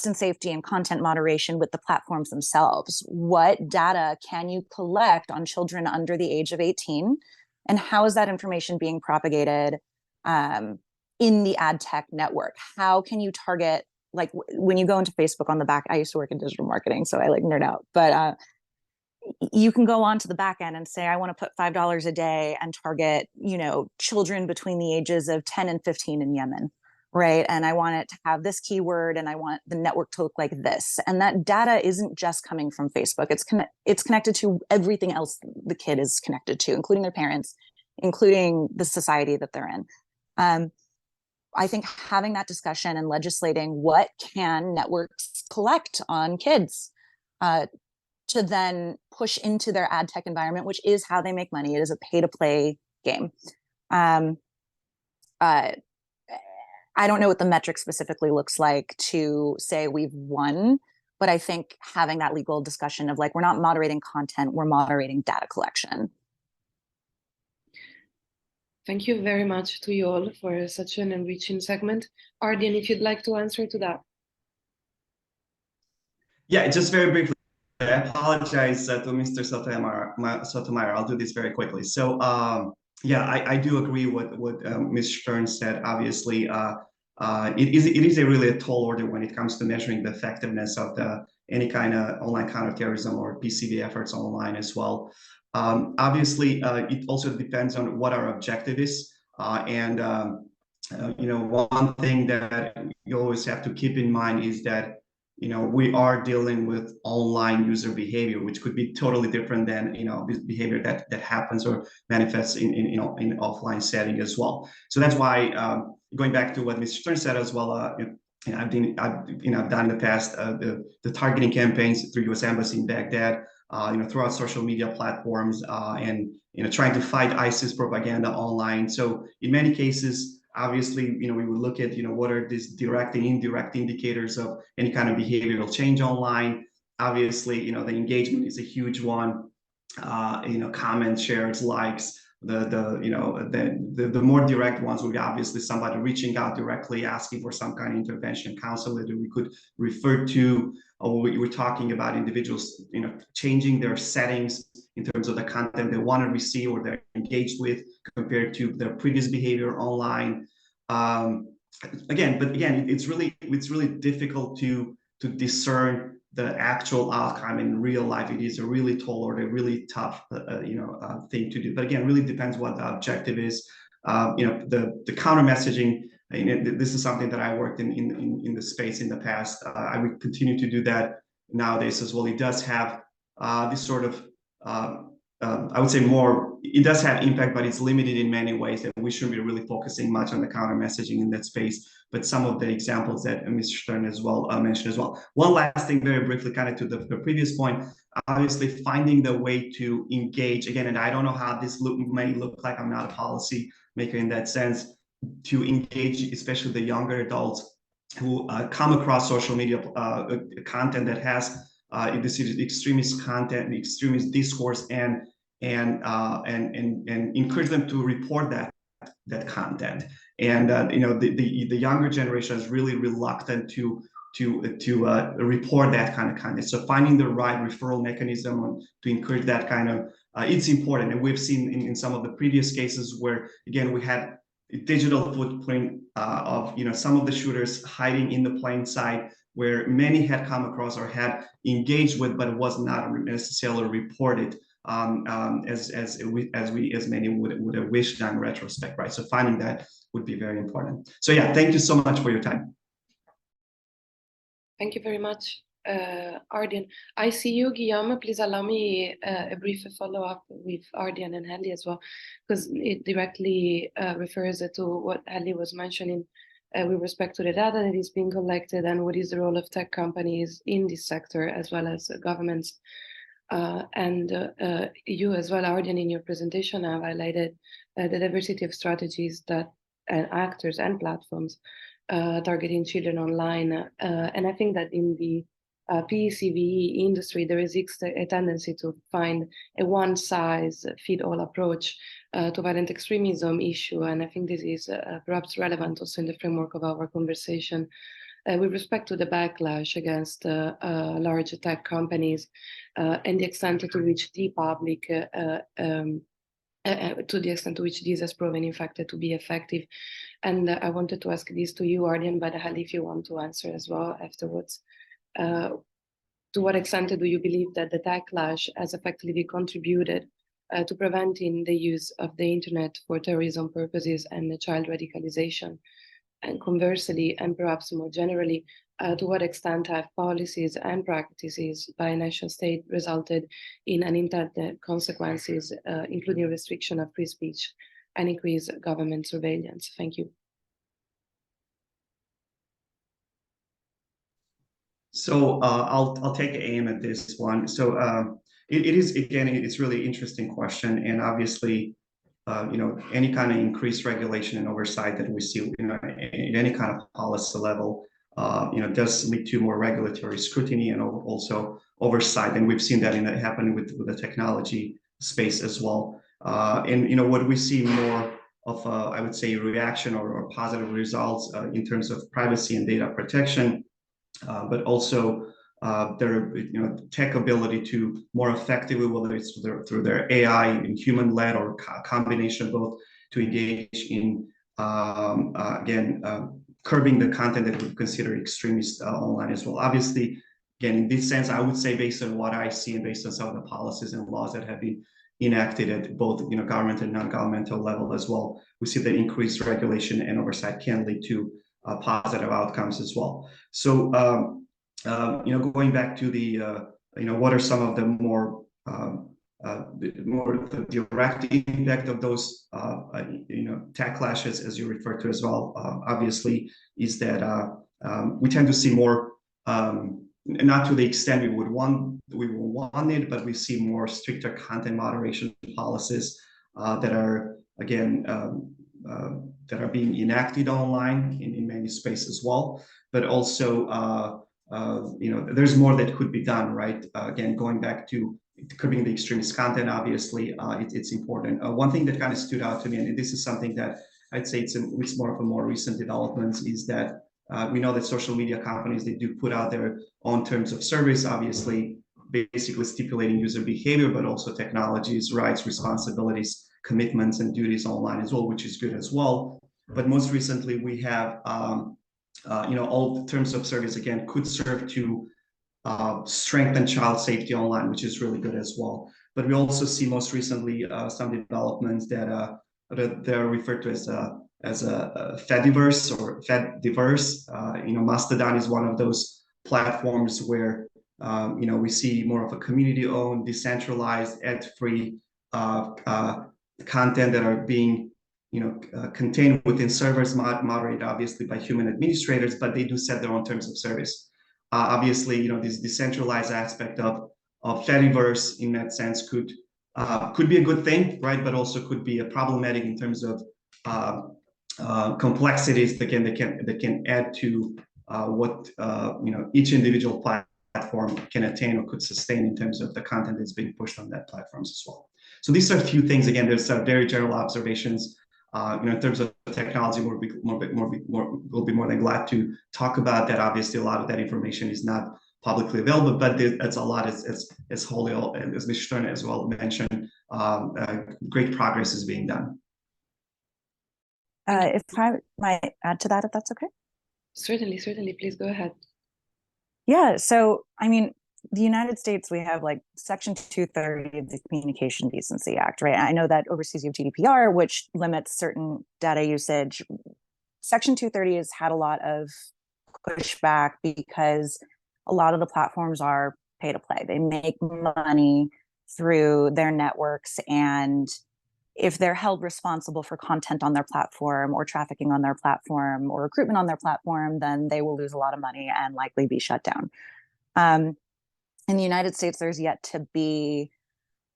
and safety and content moderation with the platforms themselves. What data can you collect on children under the age of 18? And how is that information being propagated in the ad tech network? How can you target, like when you go into Facebook on the back, I used to work in digital marketing, so I like nerd out, but you can go on to the back end and say, I want to put $5 a day and target, children between the ages of 10 and 15 in Yemen, right? And I want it to have this keyword and I want the network to look like this. And that data isn't just coming from Facebook. It's connected to everything else the kid is connected to, including their parents, including the society that they're in. I think having that discussion and legislating what can networks collect on kids to then push into their ad tech environment, which is how they make money. It is a pay-to-play game. I don't know what the metric specifically looks like to say we've won, but I think having that legal discussion of like, we're not moderating content, we're moderating data collection. Thank you very much to you all for such an enriching segment. Ardian, if you'd like to answer to that. Yeah, just very briefly. I apologize to Mr. Sotomayor. I'll do this very quickly. So, yeah, I do agree with what Ms. Stern said. Obviously, it is really a tall order when it comes to measuring the effectiveness of any kind of online counterterrorism or PCV efforts online as well. Obviously, it also depends on what our objective is. You know, one thing that you always have to keep in mind is that, you know, we are dealing with online user behavior, which could be totally different than, you know, this behavior that happens or manifests in you know, in offline setting as well. So that's why, going back to what Mr. Stern said as well, I've done in the past the targeting campaigns through U.S. Embassy in Baghdad, you know, throughout social media platforms, and, you know, trying to fight ISIS propaganda online. So in many cases, obviously, you know, we would look at, you know, what are these direct and indirect indicators of any kind of behavioral change online. Obviously, you know, the engagement is a huge one. You know, comments, shares, likes. The more direct ones would be obviously somebody reaching out directly, asking for some kind of intervention, counselor that we could refer to. Or we were talking about individuals, you know, changing their settings in terms of the content they want to receive or they're engaged with compared to their previous behavior online. Again, it's really difficult to discern the actual outcome in real life. It is a really tall order, really tough, thing to do. But again, really depends what the objective is. You know, the counter messaging. This is something that I worked in the space in the past. I would continue to do that nowadays as well. It does have this sort of, I would say more, it does have impact, but it's limited in many ways that we shouldn't be really focusing much on the counter messaging in that space. But some of the examples that Mr. Stern as well mentioned as well. One last thing very briefly, kind of to the previous point, obviously finding the way to engage again, and I don't know how this may look like, I'm not a policy maker in that sense, to engage, especially the younger adults who come across social media content that has this extremist content, extremist discourse, and encourage them to report that content. And you know, the younger generation is really reluctant to report that kind of content. So finding the right referral mechanism to encourage that kind of it's important. And we've seen in some of the previous cases where, again, we had digital footprint of, you know, some of the shooters hiding in the plain sight, where many had come across or had engaged with, but it was not necessarily reported as many would have wished in retrospect, right? So finding that would be very important. So yeah, thank you so much for your time. Thank you very much, Ardian. I see you, Guillaume. Please allow me a brief follow-up with Ardian and Hallie as well, because it directly refers to what Hallie was mentioning with respect to the data that is being collected and what is the role of tech companies in this sector, as well as governments. You as well, Ardian, in your presentation have highlighted the diversity of strategies that actors and platforms targeting children online. And I think that in the PCV industry, there is a tendency to find a one-size-fits-all approach to violent extremism issue. And I think this is perhaps relevant also in the framework of our conversation with respect to the backlash against large tech companies and the extent to which the public, to the extent to which this has proven, in fact, to be effective. And I wanted to ask this to you, Ardian, but Hallie, if you want to answer as well afterwards. To what extent do you believe that the backlash has effectively contributed to preventing the use of the internet for terrorism purposes and the child radicalization? And conversely, and perhaps more generally, to what extent have policies and practices by nation state resulted in unintended consequences, including restriction of free speech and increased government surveillance? Thank you. So I'll take aim at this one. So it is, again, it's really interesting question, and obviously, any kind of increased regulation and oversight that we see, at any kind of policy level, does lead to more regulatory scrutiny and also oversight, and we've seen that happen with the technology space as well. And what we see more of, I would say, reaction or positive results in terms of privacy and data protection. But also their tech ability to more effectively, whether it's through their AI and human-led or combination of both, to engage in curbing the content that we consider extremist online as well. Obviously, again, in this sense, I would say, based on what I see and based on some of the policies and laws that have been enacted at both government and non-governmental level as well, we see that increased regulation and oversight can lead to positive outcomes as well. So, going back to the, what are some of the more the direct impact of those, tech clashes, as you refer to as well, obviously, is that we tend to see more, not to the extent we would want it, but we see more stricter content moderation policies that are, again, that are being enacted online in many spaces as well. But also, there's more that could be done, right? Again, going back to curbing the extremist content, obviously, it's important. One thing that kind of stood out to me, and this is something that I'd say it's more of a more recent development, is that we know that social media companies, they do put out their own terms of service, obviously, basically stipulating user behavior, but also technologies, rights, responsibilities, commitments, and duties online as well, which is good as well. But most recently, we have, all the terms of service, again, could serve to strengthen child safety online, which is really good as well. But we also see most recently some developments that they're referred to as a Fediverse or Fediverse. Mastodon is one of those platforms where we see more of a community-owned, decentralized, ad-free content that are being contained within servers, moderated obviously by human administrators, but they do set their own terms of service. Obviously, this decentralized aspect of Fediverse, in that sense, could be a good thing, right? But also could be a problematic in terms of complexities that can add to what each individual platform can attain or could sustain in terms of the content that's being pushed on that platforms as well. So these are a few things. Again, there's some very general observations. In terms of technology, we'll be more than glad to talk about that. Obviously, a lot of that information is not publicly available, but it's a lot, as Holly and as Ms. Stern as well mentioned, great progress is being done. If I might add to that, if that's okay. Certainly, please go ahead. Yeah, so I mean, the United States, we have like Section 230 of the Communication Decency Act, right? I know that overseas you have GDPR, which limits certain data usage. Section 230 has had a lot of pushback because a lot of the platforms are pay to play. They make money through their networks, and if they're held responsible for content on their platform or trafficking on their platform or recruitment on their platform, then they will lose a lot of money and likely be shut down. In the United States, there's yet to be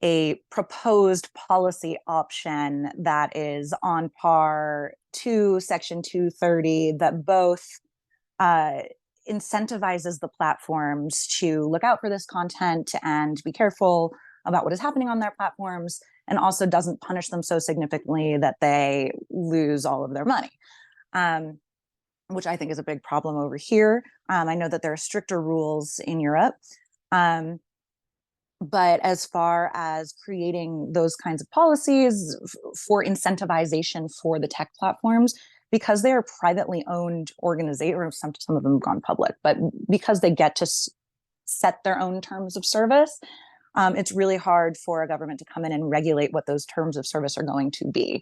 a proposed policy option that is on par to Section 230 that both incentivizes the platforms to look out for this content and be careful about what is happening on their platforms, and also doesn't punish them so significantly that they lose all of their money, which I think is a big problem over here. I know that there are stricter rules in Europe. But as far as creating those kinds of policies for incentivization for the tech platforms, because they are privately owned organizations, or some of them have gone public, but because they get to set their own terms of service, it's really hard for a government to come in and regulate what those terms of service are going to be.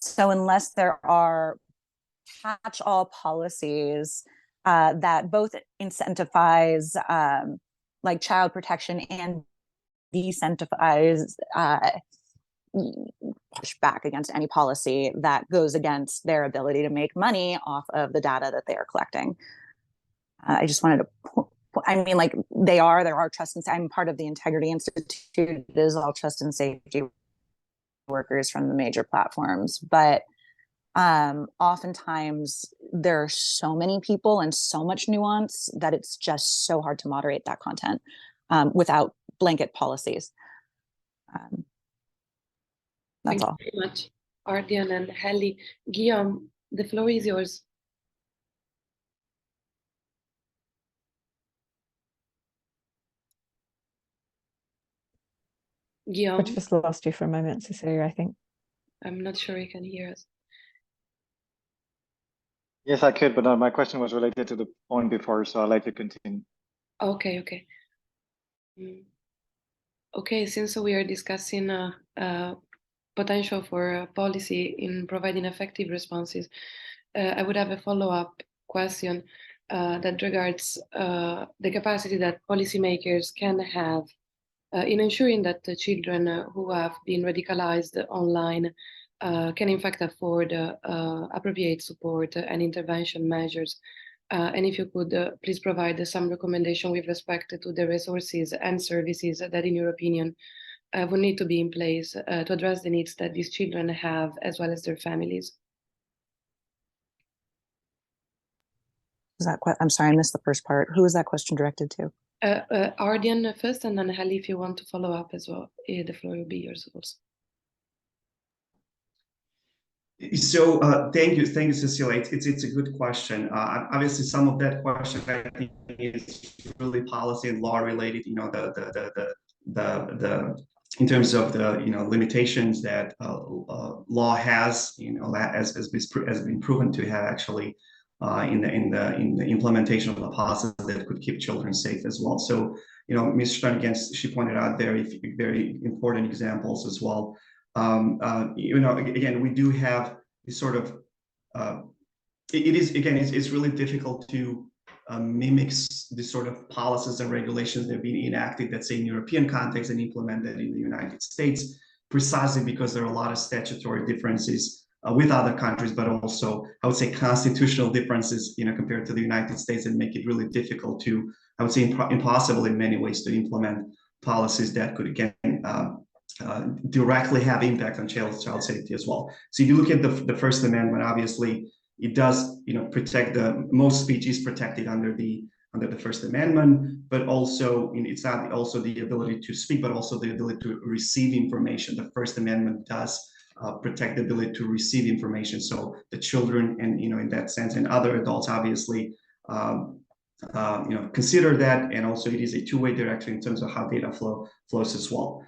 So unless there are catch-all policies that both incentivize like child protection and decentivize push back against any policy that goes against their ability to make money off of the data that they are collecting. I just wanted to, I mean, like there are trust and I'm part of the Integrity Institute. It is all trust and safety workers from the major platforms, but oftentimes there are so many people and so much nuance that it's just so hard to moderate that content without blanket policies. That's all. Thank you very much, Ardian and Hallie. Guillaume, the floor is yours. Guillaume, I just lost you for a moment, Cecilia, I think. I'm not sure you can hear us. Yes, I could, but my question was related to the point before, so I'll let you continue. Okay. Okay, since we are discussing potential for policy in providing effective responses, I would have a follow-up question that regards the capacity that policymakers can have in ensuring that the children who have been radicalized online can in fact afford appropriate support and intervention measures. And if you could please provide some recommendation with respect to the resources and services that in your opinion would need to be in place to address the needs that these children have as well as their families. Is that I'm sorry, I missed the first part. Who is that question directed to? Ardian first, and then Hallie, if you want to follow up as well, the floor will be yours also. So thank you, Cecilia. It's a good question. Obviously, some of that question I think is really policy and law related. You know, the in terms of the limitations that law has, has been proven to have actually in the implementation of the policies that could keep children safe as well. So Ms. Stern, again, she pointed out very important examples as well. Again, we do have this sort of, it's really difficult to mimic the sort of policies and regulations that have been enacted, let's say in European context and implemented in the United States, precisely because there are a lot of statutory differences with other countries, but also, I would say, constitutional differences, compared to the United States, and make it really difficult to, I would say, impossible in many ways to implement policies that could, again, directly have impact on child safety as well. So if you look at the First Amendment, obviously it does protect most speech is protected under the First Amendment, but also it's not also the ability to speak, but also the ability to receive information. The First Amendment does protect the ability to receive information. So the children and in that sense, and other adults obviously consider that, and also it is a two-way direction in terms of how data flows as well.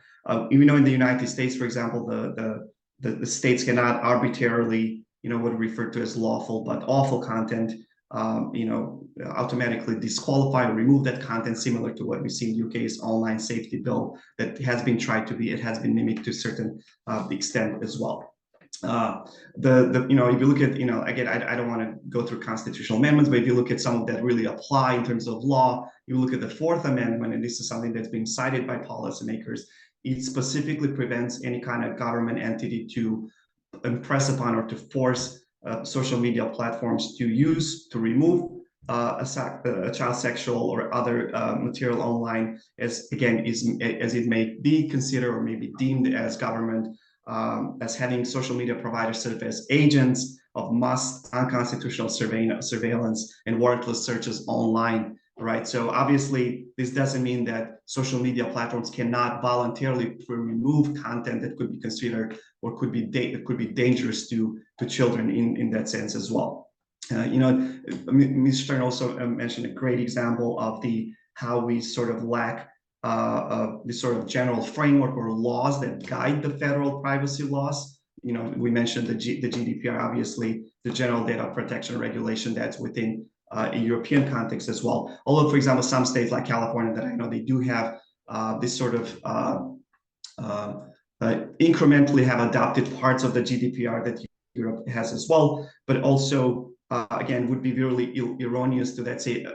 In the United States, for example, the states cannot arbitrarily, what are referred to as lawful but awful content, automatically disqualify or remove that content, similar to what we see in UK's online safety bill that has been it has been mimicked to a certain extent as well. If you look at, again, I don't want to go through constitutional amendments, but if you look at some of that really apply in terms of law, you look at the Fourth Amendment, and this is something that's been cited by policymakers. It specifically prevents any kind of government entity to impress upon or to force social media platforms to remove a child sexual or other material online, as it may be considered or may be deemed as government, as having social media providers serve as agents of mass unconstitutional surveillance and warrantless searches online. Right. So obviously, this doesn't mean that social media platforms cannot voluntarily remove content that could be considered or could be dangerous to children in that sense as well. Ms. Stern also mentioned a great example of how we sort of lack this sort of general framework or laws that guide the federal privacy laws. We mentioned the GDPR, obviously, the General Data Protection Regulation that's within a European context as well. Although, for example, some states like California that I know, they do have this sort of incrementally have adopted parts of the GDPR that Europe has as well, but also again would be really erroneous to, let's say,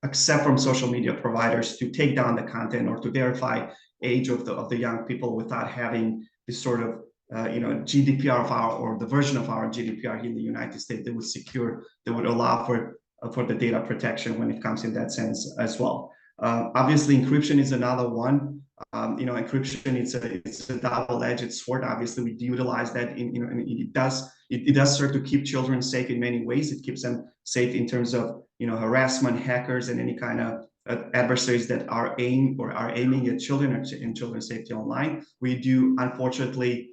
accept from social media providers to take down the content or to verify age of the young people without having this sort of GDPR of our, or the version of our GDPR here in the United States that would secure, that would allow for the data protection when it comes in that sense as well. Obviously, encryption is another one. Encryption, it's a double-edged sword. Obviously, we utilize that and it does serve to keep children safe in many ways. It keeps them safe in terms of harassment, hackers, and any kind of adversaries that are aiming at children and children's safety online. We do, unfortunately,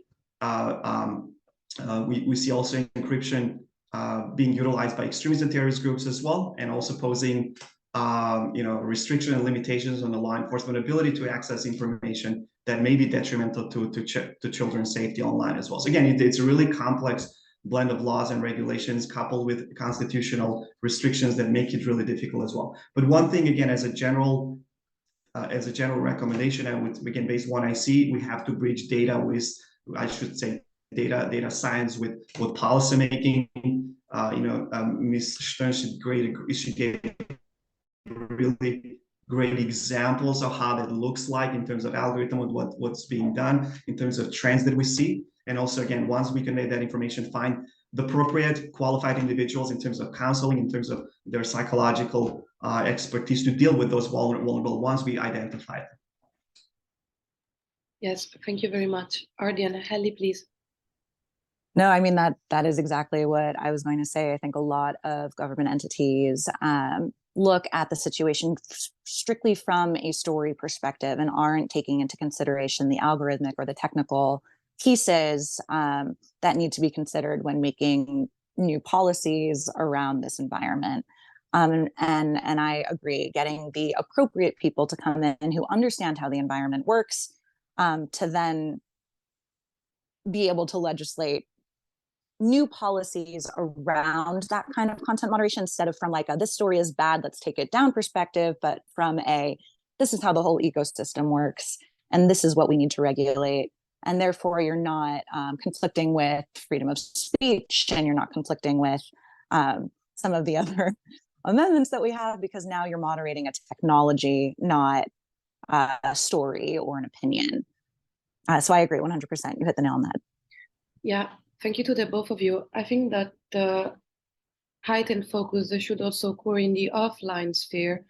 we see also encryption being utilized by extremism terrorist groups as well, and also posing restriction and limitations on the law enforcement ability to access information that may be detrimental to children's safety online as well. So again, it's a really complex blend of laws and regulations coupled with constitutional restrictions that make it really difficult as well. But one thing, again, as a general recommendation, and with, again, based on what I see, we have to bridge data with, I should say, data science with policy making. Ms. Stern should give really great examples of how that looks like in terms of algorithm, and what's being done in terms of trends that we see. And also, again, once we convey that information, find the appropriate qualified individuals in terms of counseling, in terms of their psychological expertise to deal with those vulnerable ones we identified. Yes, thank you very much. Ardian, Hallie, please. No, I mean, that is exactly what I was going to say. I think a lot of government entities look at the situation strictly from a story perspective and aren't taking into consideration the algorithmic or the technical pieces that need to be considered when making new policies around this environment. And I agree, getting the appropriate people to come in who understand how the environment works to then be able to legislate new policies around that kind of content moderation, instead of from like this story is bad, let's take it down perspective, but from this is how the whole ecosystem works and this is what we need to regulate. And therefore you're not conflicting with freedom of speech, and you're not conflicting with some of the other amendments that we have, because now you're moderating a technology, not a story or an opinion. So I agree 100%. You hit the nail on the head. Yeah, thank you to the both of you. I think that the heightened focus should also occur in the offline sphere,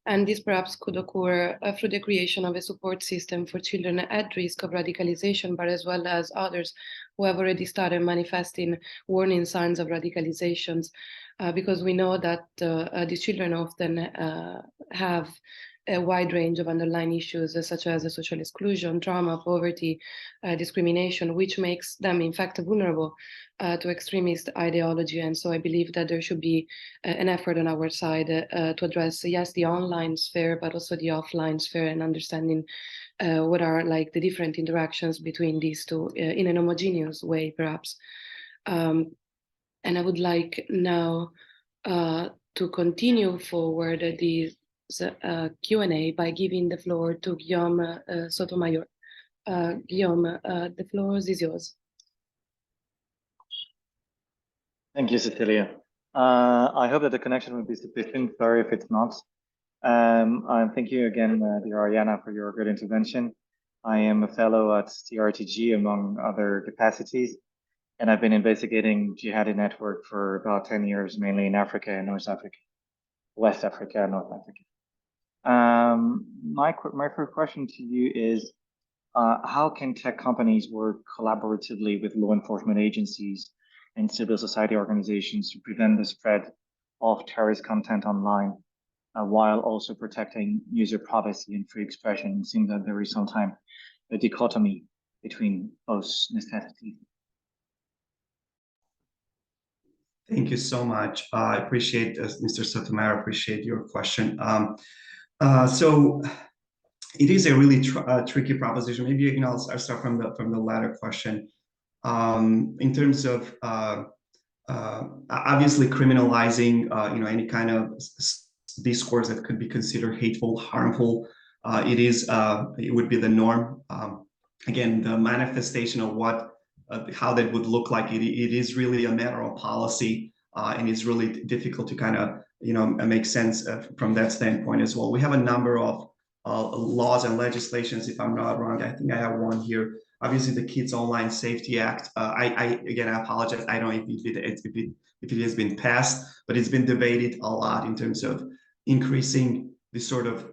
and this perhaps could occur through the creation of a support system for children at risk of radicalization, but as well as others who have already started manifesting warning signs of radicalizations, because we know that these children often have a wide range of underlying issues such as social exclusion, trauma, poverty, discrimination, which makes them in fact vulnerable to extremist ideology. And so I believe that there should be an effort on our side to address, yes, the online sphere, but also the offline sphere, and understanding what are like the different interactions between these two in an homogeneous way, perhaps. And I would like now to continue forward this Q&A by giving the floor to Guillaume Sotomayor. Guillaume, the floor is yours. Thank you, Cecilia. I hope that the connection will be sufficient. Sorry if it's not. Thank you again, dear Ariana, for your good intervention. I am a fellow at TRTG, among other capacities, and I've been investigating jihadi network for about 10 years, mainly in Africa and North Africa, West Africa and North Africa. My first question to you is, how can tech companies work collaboratively with law enforcement agencies and civil society organizations to prevent the spread of terrorist content online, while also protecting user privacy and free expression? It seems that there is sometimes a dichotomy between those necessities. Thank you so much. I appreciate, Mr. Sotomayor, appreciate your question. So it is a really tricky proposition. Maybe I'll start from the latter question. In terms of obviously criminalizing any kind of discourse that could be considered hateful, harmful, it would be the norm. Again, the manifestation of what how that would look like. It is really a matter of policy, and it's really difficult to kind of make sense from that standpoint as well. We have a number of laws and legislations, if I'm not wrong. I think I have one here. Obviously, the Kids Online Safety Act. I apologize. I don't know if it has been passed, but it's been debated a lot in terms of increasing the sort of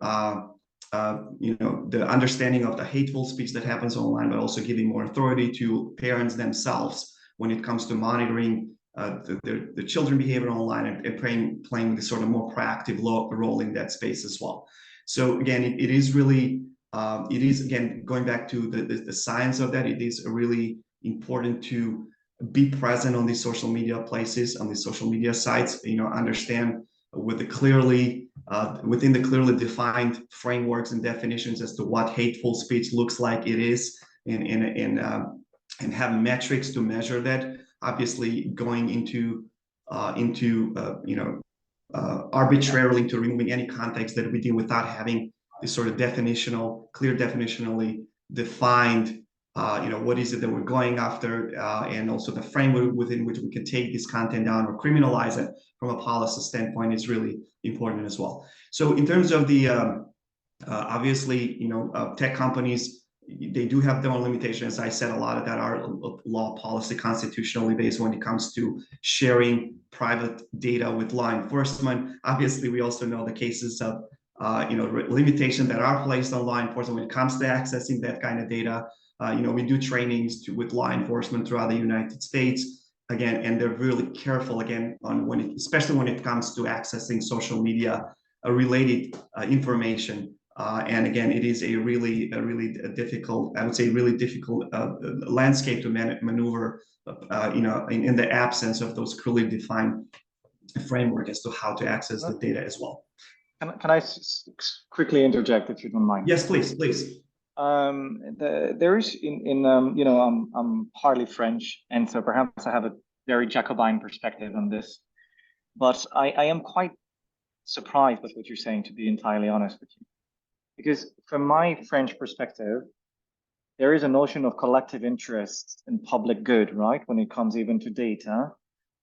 the understanding of the hateful speech that happens online, but also giving more authority to parents themselves when it comes to monitoring the children behavior online and playing this sort of more proactive role in that space as well. So again, it is really, again, going back to the science of that, it is really important to be present on these social media places, on these social media sites, understand with within the clearly defined frameworks and definitions as to what hateful speech looks like it is, and have metrics to measure that. Obviously, going into arbitrarily into removing any context that we do without having this sort of definitionally defined, what is it that we're going after, and also the framework within which we can take this content down or criminalize it from a policy standpoint is really important as well. So in terms of the, obviously, tech companies, they do have their own limitations. As I said, a lot of that are law, policy, constitutionally based when it comes to sharing private data with law enforcement. Obviously, we also know the cases of limitations that are placed on law enforcement when it comes to accessing that kind of data. We do trainings with law enforcement throughout the United States, again, and they're really careful again on especially when it comes to accessing social media related information. And again, it is a really difficult, I would say, really difficult landscape to maneuver, in the absence of those clearly defined framework as to how to access the data as well. Can I quickly interject, if you don't mind? Yes, please. There is I'm partly French, and so perhaps I have a very Jacobin perspective on this, but I am quite surprised with what you're saying, to be entirely honest with you. Because from my French perspective, there is a notion of collective interest and public good, right? When it comes even to data,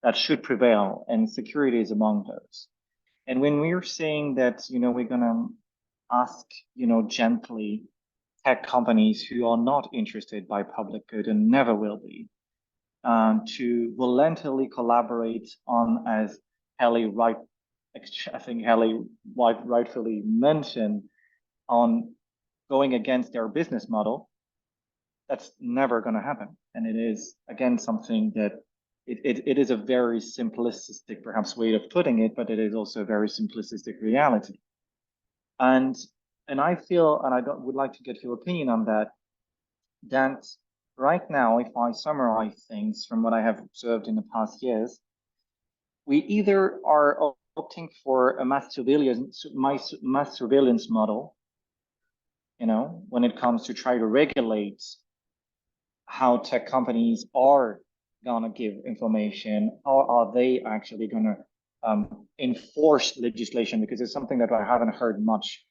that should prevail, and security is among those. And when we're saying that, we're gonna ask, gently, tech companies who are not interested by public good and never will be, to voluntarily collaborate on, as Hallie rightfully mentioned, on going against their business model, that's never going to happen. And it is, again, something that it is a very simplistic, perhaps, way of putting it, but it is also a very simplistic reality. And I feel, and would like to get your opinion on that, that right now, if I summarize things from what I have observed in the past years, we either are opting for a mass surveillance model, when it comes to try to regulate how tech companies are gonna give information, how are they actually gonna enforce legislation, because it's something that I haven't heard much.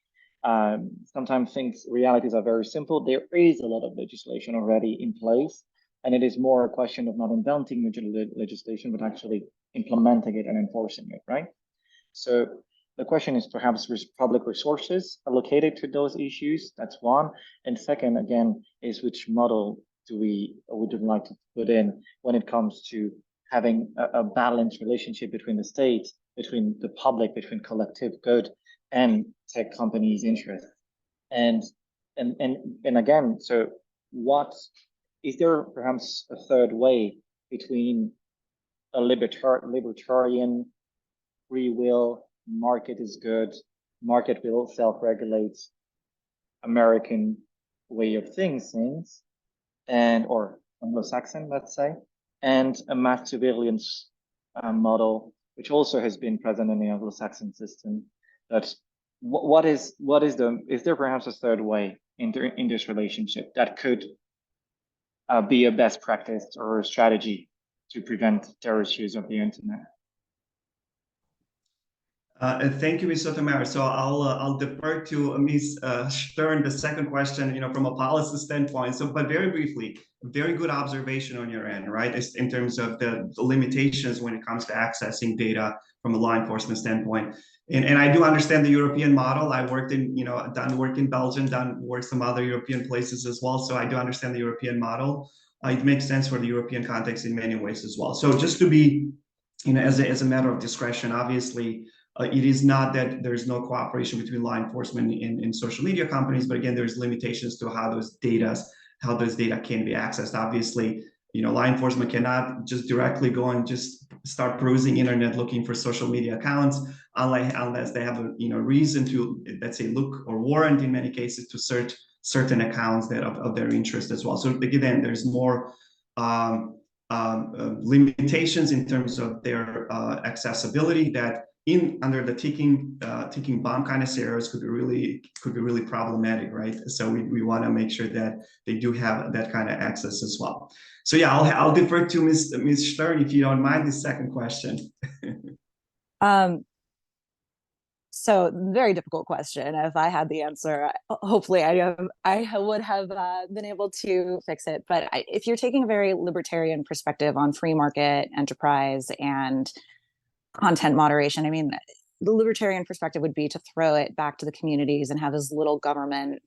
Sometimes realities are very simple. There is a lot of legislation already in place, and it is more a question of not inventing legislation, but actually implementing it and enforcing it, right? So the question is perhaps public resources allocated to those issues. That's one. And second, again, is which model would you like to put in when it comes to having a balanced relationship between the state, between the public, between collective good and tech companies' interests. And again, so what is there perhaps a third way between a libertarian free will, market is good, market will self-regulate American way of things, or Anglo-Saxon, let's say, and a mass surveillance model, which also has been present in the Anglo-Saxon system. That is there perhaps a third way in this relationship that could be a best practice or a strategy to prevent terrorist use of the internet? Thank you, Ms. Sotomayor. So I'll defer to Ms. Stern the second question, from a policy standpoint. So, but very briefly, very good observation on your end, right? In terms of the limitations when it comes to accessing data from a law enforcement standpoint. And I do understand the European model. I worked in, done work in Belgium, done work some other European places as well. So I do understand the European model. It makes sense for the European context in many ways as well. So just to be, as a matter of discretion, obviously, it is not that there's no cooperation between law enforcement and social media companies, but again, there's limitations to how those data can be accessed. Obviously, law enforcement cannot just directly go and just start perusing internet looking for social media accounts unless they have a reason to, let's say, look or warrant in many cases to search certain accounts that of their interest as well. So again, there's more limitations in terms of their accessibility that under the ticking bomb kind of scenarios could be really problematic, right? So we want to make sure that they do have that kind of access as well. So yeah, I'll defer to Ms. Stern if you don't mind the second question. So very difficult question. If I had the answer, hopefully I would have been able to fix it. But if you're taking a very libertarian perspective on free market enterprise and content moderation, I mean, the libertarian perspective would be to throw it back to the communities and have as little government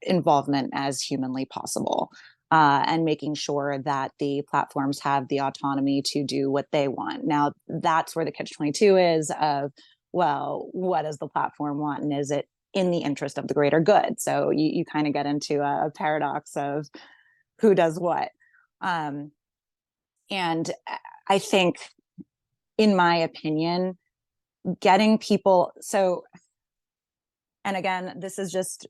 involvement as humanly possible, and making sure that the platforms have the autonomy to do what they want. Now, that's where the catch-22 is of, well, what does the platform want, and is it in the interest of the greater good? So you kind of get into a paradox of who does what. And I think, in my opinion, getting people, and again, this is just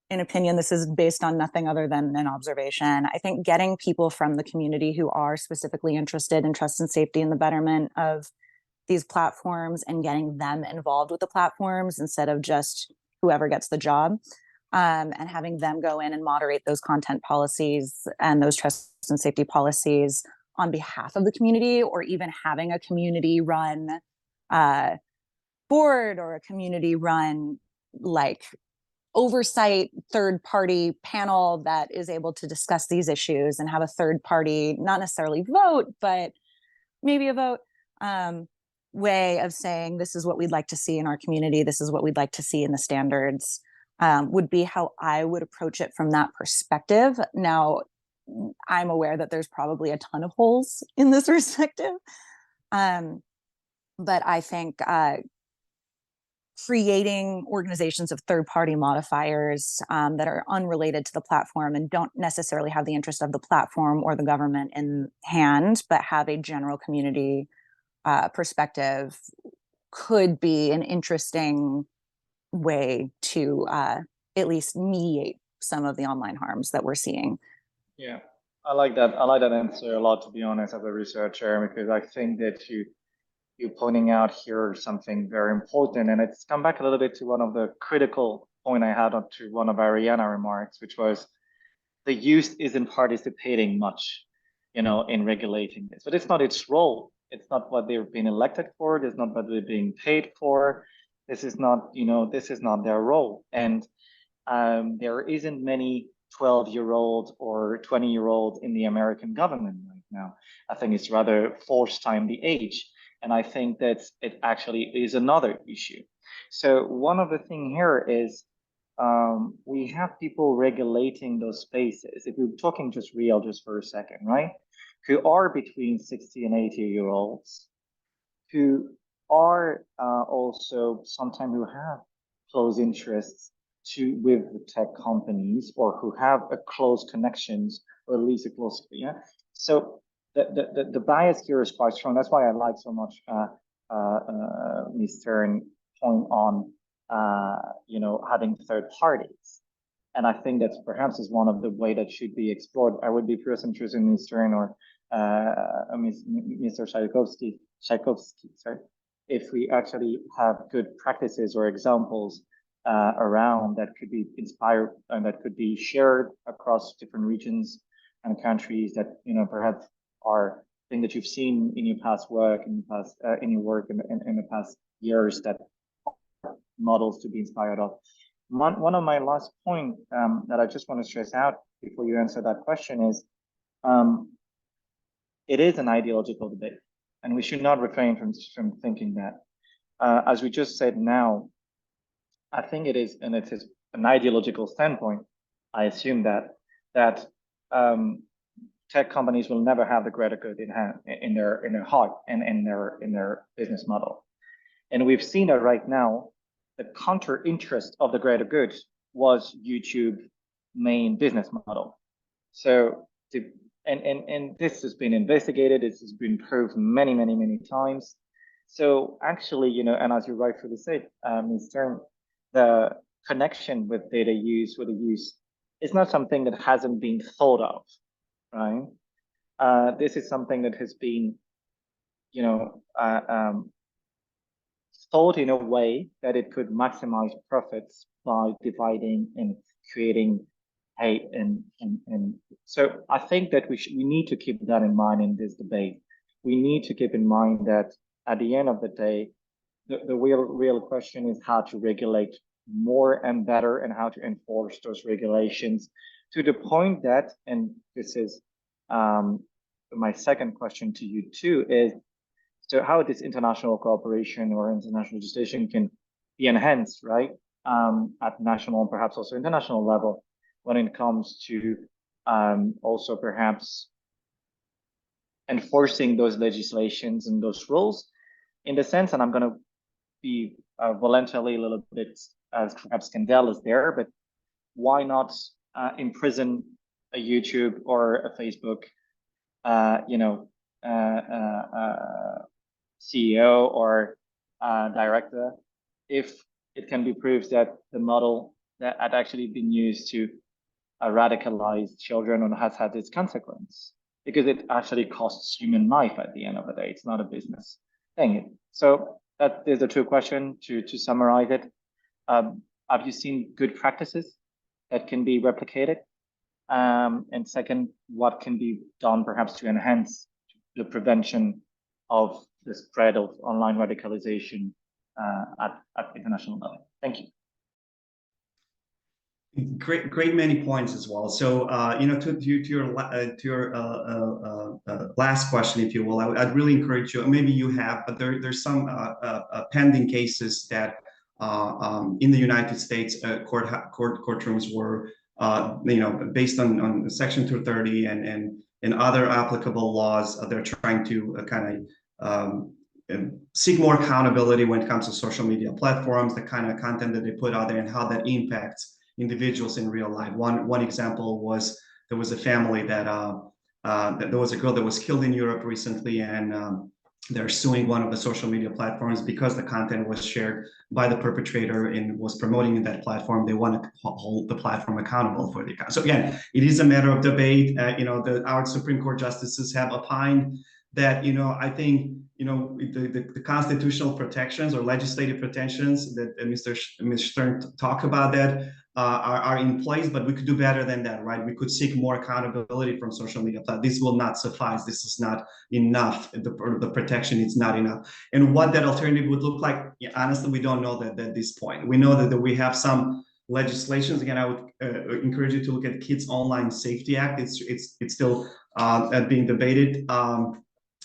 an opinion, this is based on nothing other than an observation. I think getting people from the community who are specifically interested in trust and safety and the betterment of these platforms and getting them involved with the platforms instead of just whoever gets the job, and having them go in and moderate those content policies and those trust and safety policies on behalf of the community, or even having a community run board or a community run oversight third-party panel that is able to discuss these issues and have a third party, not necessarily vote, but maybe a vote, way of saying, this is what we'd like to see in our community, this is what we'd like to see in the standards, would be how I would approach it from that perspective. Now, I'm aware that there's probably a ton of holes in this perspective, but I think creating organizations of third-party modifiers that are unrelated to the platform and don't necessarily have the interest of the platform or the government in hand, but have a general community perspective, could be an interesting way to at least mediate some of the online harms that we're seeing. Yeah, I like that. I like that answer a lot, to be honest, as a researcher, because I think that you're pointing out here something very important, and it's come back a little bit to one of the critical point I had on to one of Ariana remarks, which was the youth isn't participating much, in regulating this, but it's not its role. It's not what they've been elected for. It's not what they're being paid for. This is not, this is not their role. And there isn't many 12-year-old or 20-year-old in the American government right now. I think it's rather forced time the age. And I think that it actually is another issue. So one of the things here is we have people regulating those spaces. If we're talking just real, just for a second, right? Who are between 60 and 80-year-olds, who are also sometimes who have close interests with the tech companies, or who have a close connections, or at least a close, yeah. So the bias here is quite strong. That's why I like so much Ms. Stern point on having third parties. And I think that perhaps is one of the way that should be explored. I would be personally interested in Ms. Stern or Mr. Shajkovci, sorry, if we actually have good practices or examples around that could be inspired and that could be shared across different regions and countries that perhaps are things that you've seen in your past work, in your past in the past years that models to be inspired of. One of my last point that I just want to stress out before you answer that question is, it is an ideological debate, and we should not refrain from thinking that. As we just said now, I think it is, and it is an ideological standpoint. I assume that tech companies will never have the greater good in their heart and in their business model. And we've seen that right now, the counter interest of the greater good was YouTube's main business model. So and this has been investigated, this has been proved many times. So actually, you know, and as you rightfully said, Ms. Stern, the connection with data use, with the use, is not something that hasn't been thought of, right? This is something that has been, you know, thought in a way that it could maximize profits by dividing and creating hate, and so I think that we need to keep that in mind in this debate. We need to keep in mind that at the end of the day, the real question is how to regulate more and better, and how to enforce those regulations to the point that, and this is my second question to you too, is so how this international cooperation or international legislation can be enhanced, right, at national and perhaps also international level, when it comes to also perhaps enforcing those legislations and those rules, in the sense, and I'm going to be voluntarily a little bit perhaps scandalous there, but why not imprison a YouTube or a Facebook, you know, CEO or director, if it can be proved that the model that had actually been used to radicalize children and has had its consequence, because it actually costs human life at the end of the day. It's not a business thing. So that is the two questions to summarize it. Have you seen good practices that can be replicated? And second, what can be done perhaps to enhance the prevention of the spread of online radicalization at international level? Thank you. Great many points as well. So you know, to your last question, if you will, I'd really encourage you. Maybe you have, but there's some pending cases that in the United States courtrooms were you know, based on Section 230 and other applicable laws. They're trying to kind of seek more accountability when it comes to social media platforms, the kind of content that they put out there, and how that impacts individuals in real life. One example was there was a family that there was a girl that was killed in Europe recently, and they're suing one of the social media platforms because the content was shared by the perpetrator and was promoting in that platform. They want to hold the platform accountable for the account. So again, it is a matter of debate. You know, our Supreme Court justices have opined that, you know, I think, you know, the constitutional protections or legislative protections that Ms. Stern talked about that are in place, but we could do better than that, right? We could seek more accountability from social media platforms. This will not suffice. This is not enough. The protection is not enough. And what that alternative would look like, yeah, honestly, we don't know that at this point. We know that we have some legislations. Again, I would encourage you to look at Kids Online Safety Act. It's still being debated.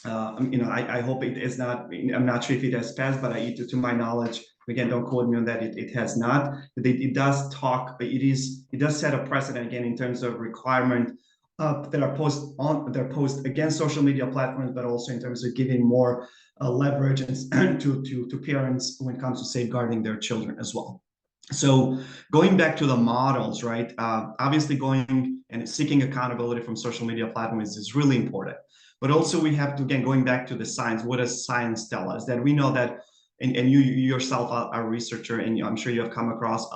You know, I hope it is not. I'm not sure if it has passed, but to my knowledge, again, don't quote me on that. It has not. It does talk. It does set a precedent again in terms of requirement that are posed against social media platforms, but also in terms of giving more leverage to parents when it comes to safeguarding their children as well. So going back to the models, right? Obviously, going and seeking accountability from social media platforms is really important. But also we have to, again, going back to the science, what does science tell us? That we know that, and you yourself are a researcher, and I'm sure you have come across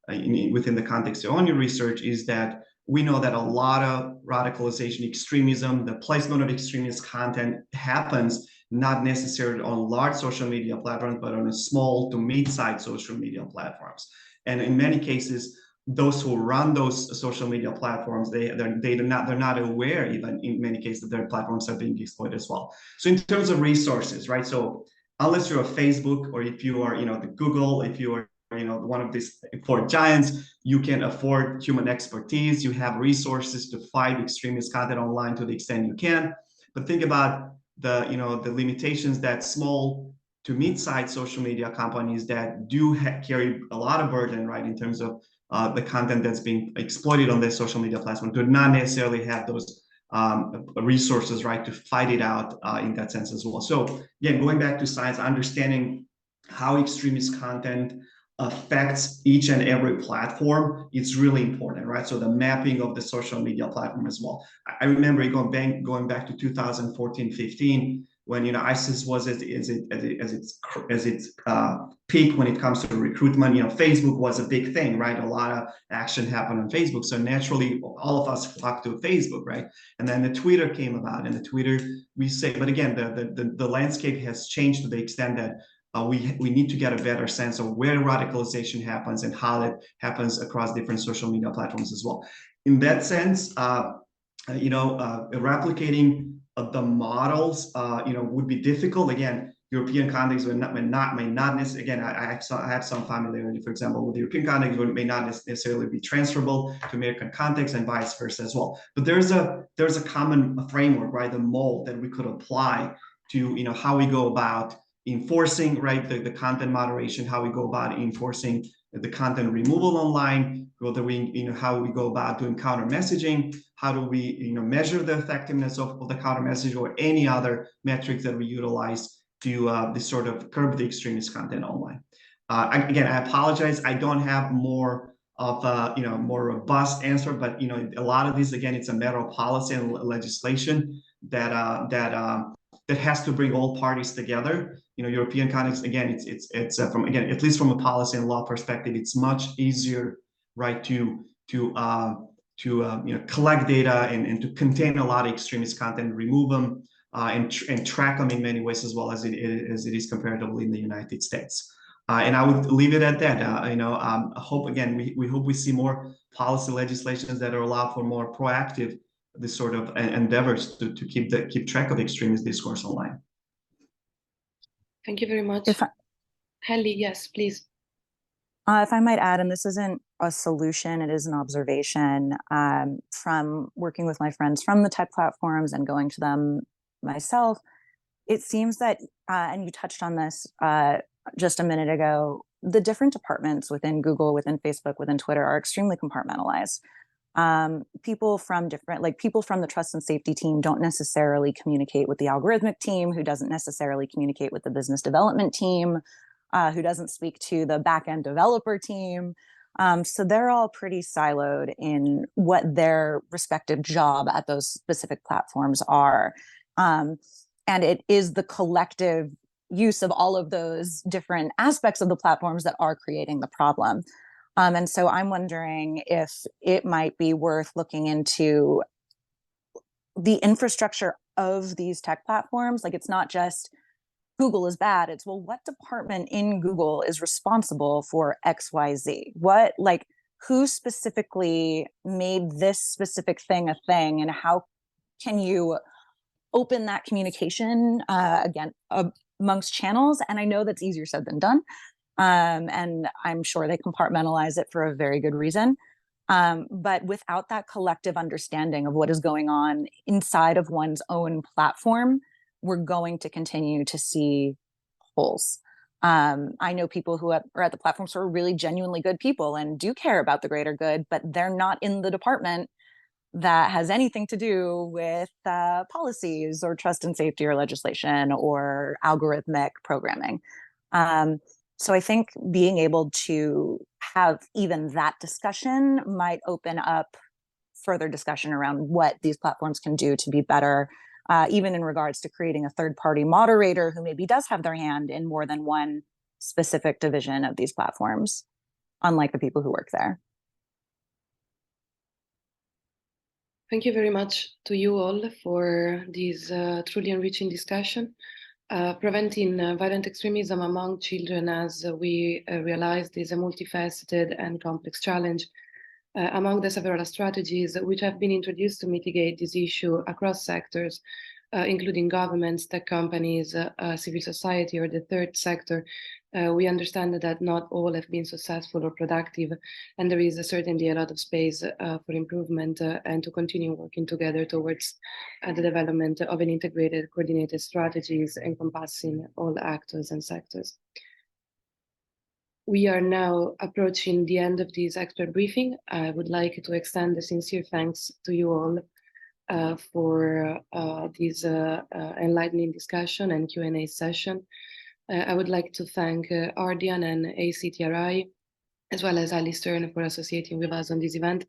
within the context of your research, is that we know that a lot of radicalization, extremism, the placement of extremist content happens not necessarily on large social media platforms, but on a small to mid-sized social media platforms. And in many cases, those who run those social media platforms, they're not aware, even in many cases, that their platforms are being exploited as well. So in terms of resources, right? So unless you're a Facebook, or if you are, the Google, if you are, one of these four giants, you can afford human expertise. You have resources to fight extremist content online to the extent you can. But think about the limitations that small to mid-sized social media companies that do carry a lot of burden, right, in terms of the content that's being exploited on their social media platform, do not necessarily have those resources, right, to fight it out in that sense as well. So again, going back to science, understanding how extremist content affects each and every platform, it's really important, right? So the mapping of the social media platform as well. I remember going back to 2014-15, when ISIS was at its peak when it comes to recruitment. Facebook was a big thing, right? A lot of action happened on Facebook, so naturally all of us flocked to Facebook, right? And then the Twitter came about, and the Twitter, but again, the landscape has changed to the extent that we need to get a better sense of where radicalization happens and how it happens across different social media platforms as well. In that sense, replicating the models, would be difficult. Again, European context may not necessarily. Again, I have some familiarity, for example, with the European context, may not necessarily be transferable to American context, and vice versa as well. But there's a common framework, right? The mold that we could apply to how we go about enforcing, right, the content moderation, how we go about enforcing the content removal online, whether how we go about doing counter messaging, how do we measure the effectiveness of the counter message, or any other metrics that we utilize to this sort of curb the extremist content online. Again, I apologize, I don't have more of a more robust answer, but a lot of these, again, it's a matter of policy and legislation that has to bring all parties together. European context, again, it's from, again, at least from a policy and law perspective, it's much easier, right, to collect data and to contain a lot of extremist content, remove them, and track them in many ways, as well as it is comparatively in the United States. And I would leave it at that. Hope, again, we hope we see more policy legislations that are allowed for more proactive this sort of endeavors to keep track of extremist discourse online. Thank you very much. Hallie, yes, please. If I might add, and this isn't a solution, it is an observation from working with my friends from the tech platforms and going to them myself. It seems that, and you touched on this just a minute ago, the different departments within Google, within Facebook, within Twitter are extremely compartmentalized. People from the trust and safety team don't necessarily communicate with the algorithmic team, who doesn't necessarily communicate with the business development team, who doesn't speak to the back-end developer team. So they're all pretty siloed in what their respective job at those specific platforms are. And it is the collective use of all of those different aspects of the platforms that are creating the problem. And so I'm wondering if it might be worth looking into the infrastructure of these tech platforms. Like, it's not just Google is bad. It's, well, what department in Google is responsible for XYZ? Who specifically made this specific thing a thing? And how can you open that communication again amongst channels? And I know that's easier said than done. And I'm sure they compartmentalize it for a very good reason. But without that collective understanding of what is going on inside of one's own platform, we're going to continue to see holes. I know people who are at the platforms who are really genuinely good people and do care about the greater good, but they're not in the department that has anything to do with policies or trust and safety or legislation or algorithmic programming. So I think being able to have even that discussion might open up further discussion around what these platforms can do to be better, even in regards to creating a third-party moderator who maybe does have their hand in more than one specific division of these platforms, unlike the people who work there. Thank you very much to you all for this truly enriching discussion. Preventing violent extremism among children, as we realized, is a multifaceted and complex challenge. Among the several strategies which have been introduced to mitigate this issue across sectors, including governments, tech companies, civil society, or the third sector, we understand that not all have been successful or productive, and there is certainly a lot of space for improvement and to continue working together towards the development of an integrated, coordinated strategies encompassing all actors and sectors. We are now approaching the end of this expert briefing. I would like to extend a sincere thanks to you all for this enlightening discussion and Q&A session. I would like to thank Ardian and ACTRI, as well as Hallie for associating with us on this event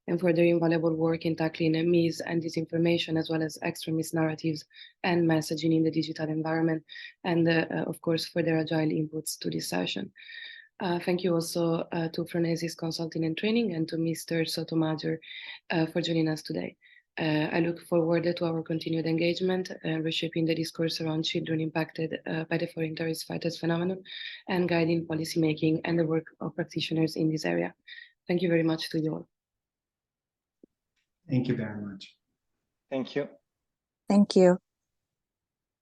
and for their invaluable work in tackling mis and disinformation, as well as extremist narratives and messaging in the digital environment, and of course, for their agile inputs to this session. Thank you also to Phronesis Consulting and Training and to Mr. Sotomayor for joining us today. I look forward to our continued engagement, reshaping the discourse around children impacted by the foreign terrorist fighters phenomenon and guiding policymaking and the work of practitioners in this area. Thank you very much to you all. Thank you very much. Thank you. Thank you.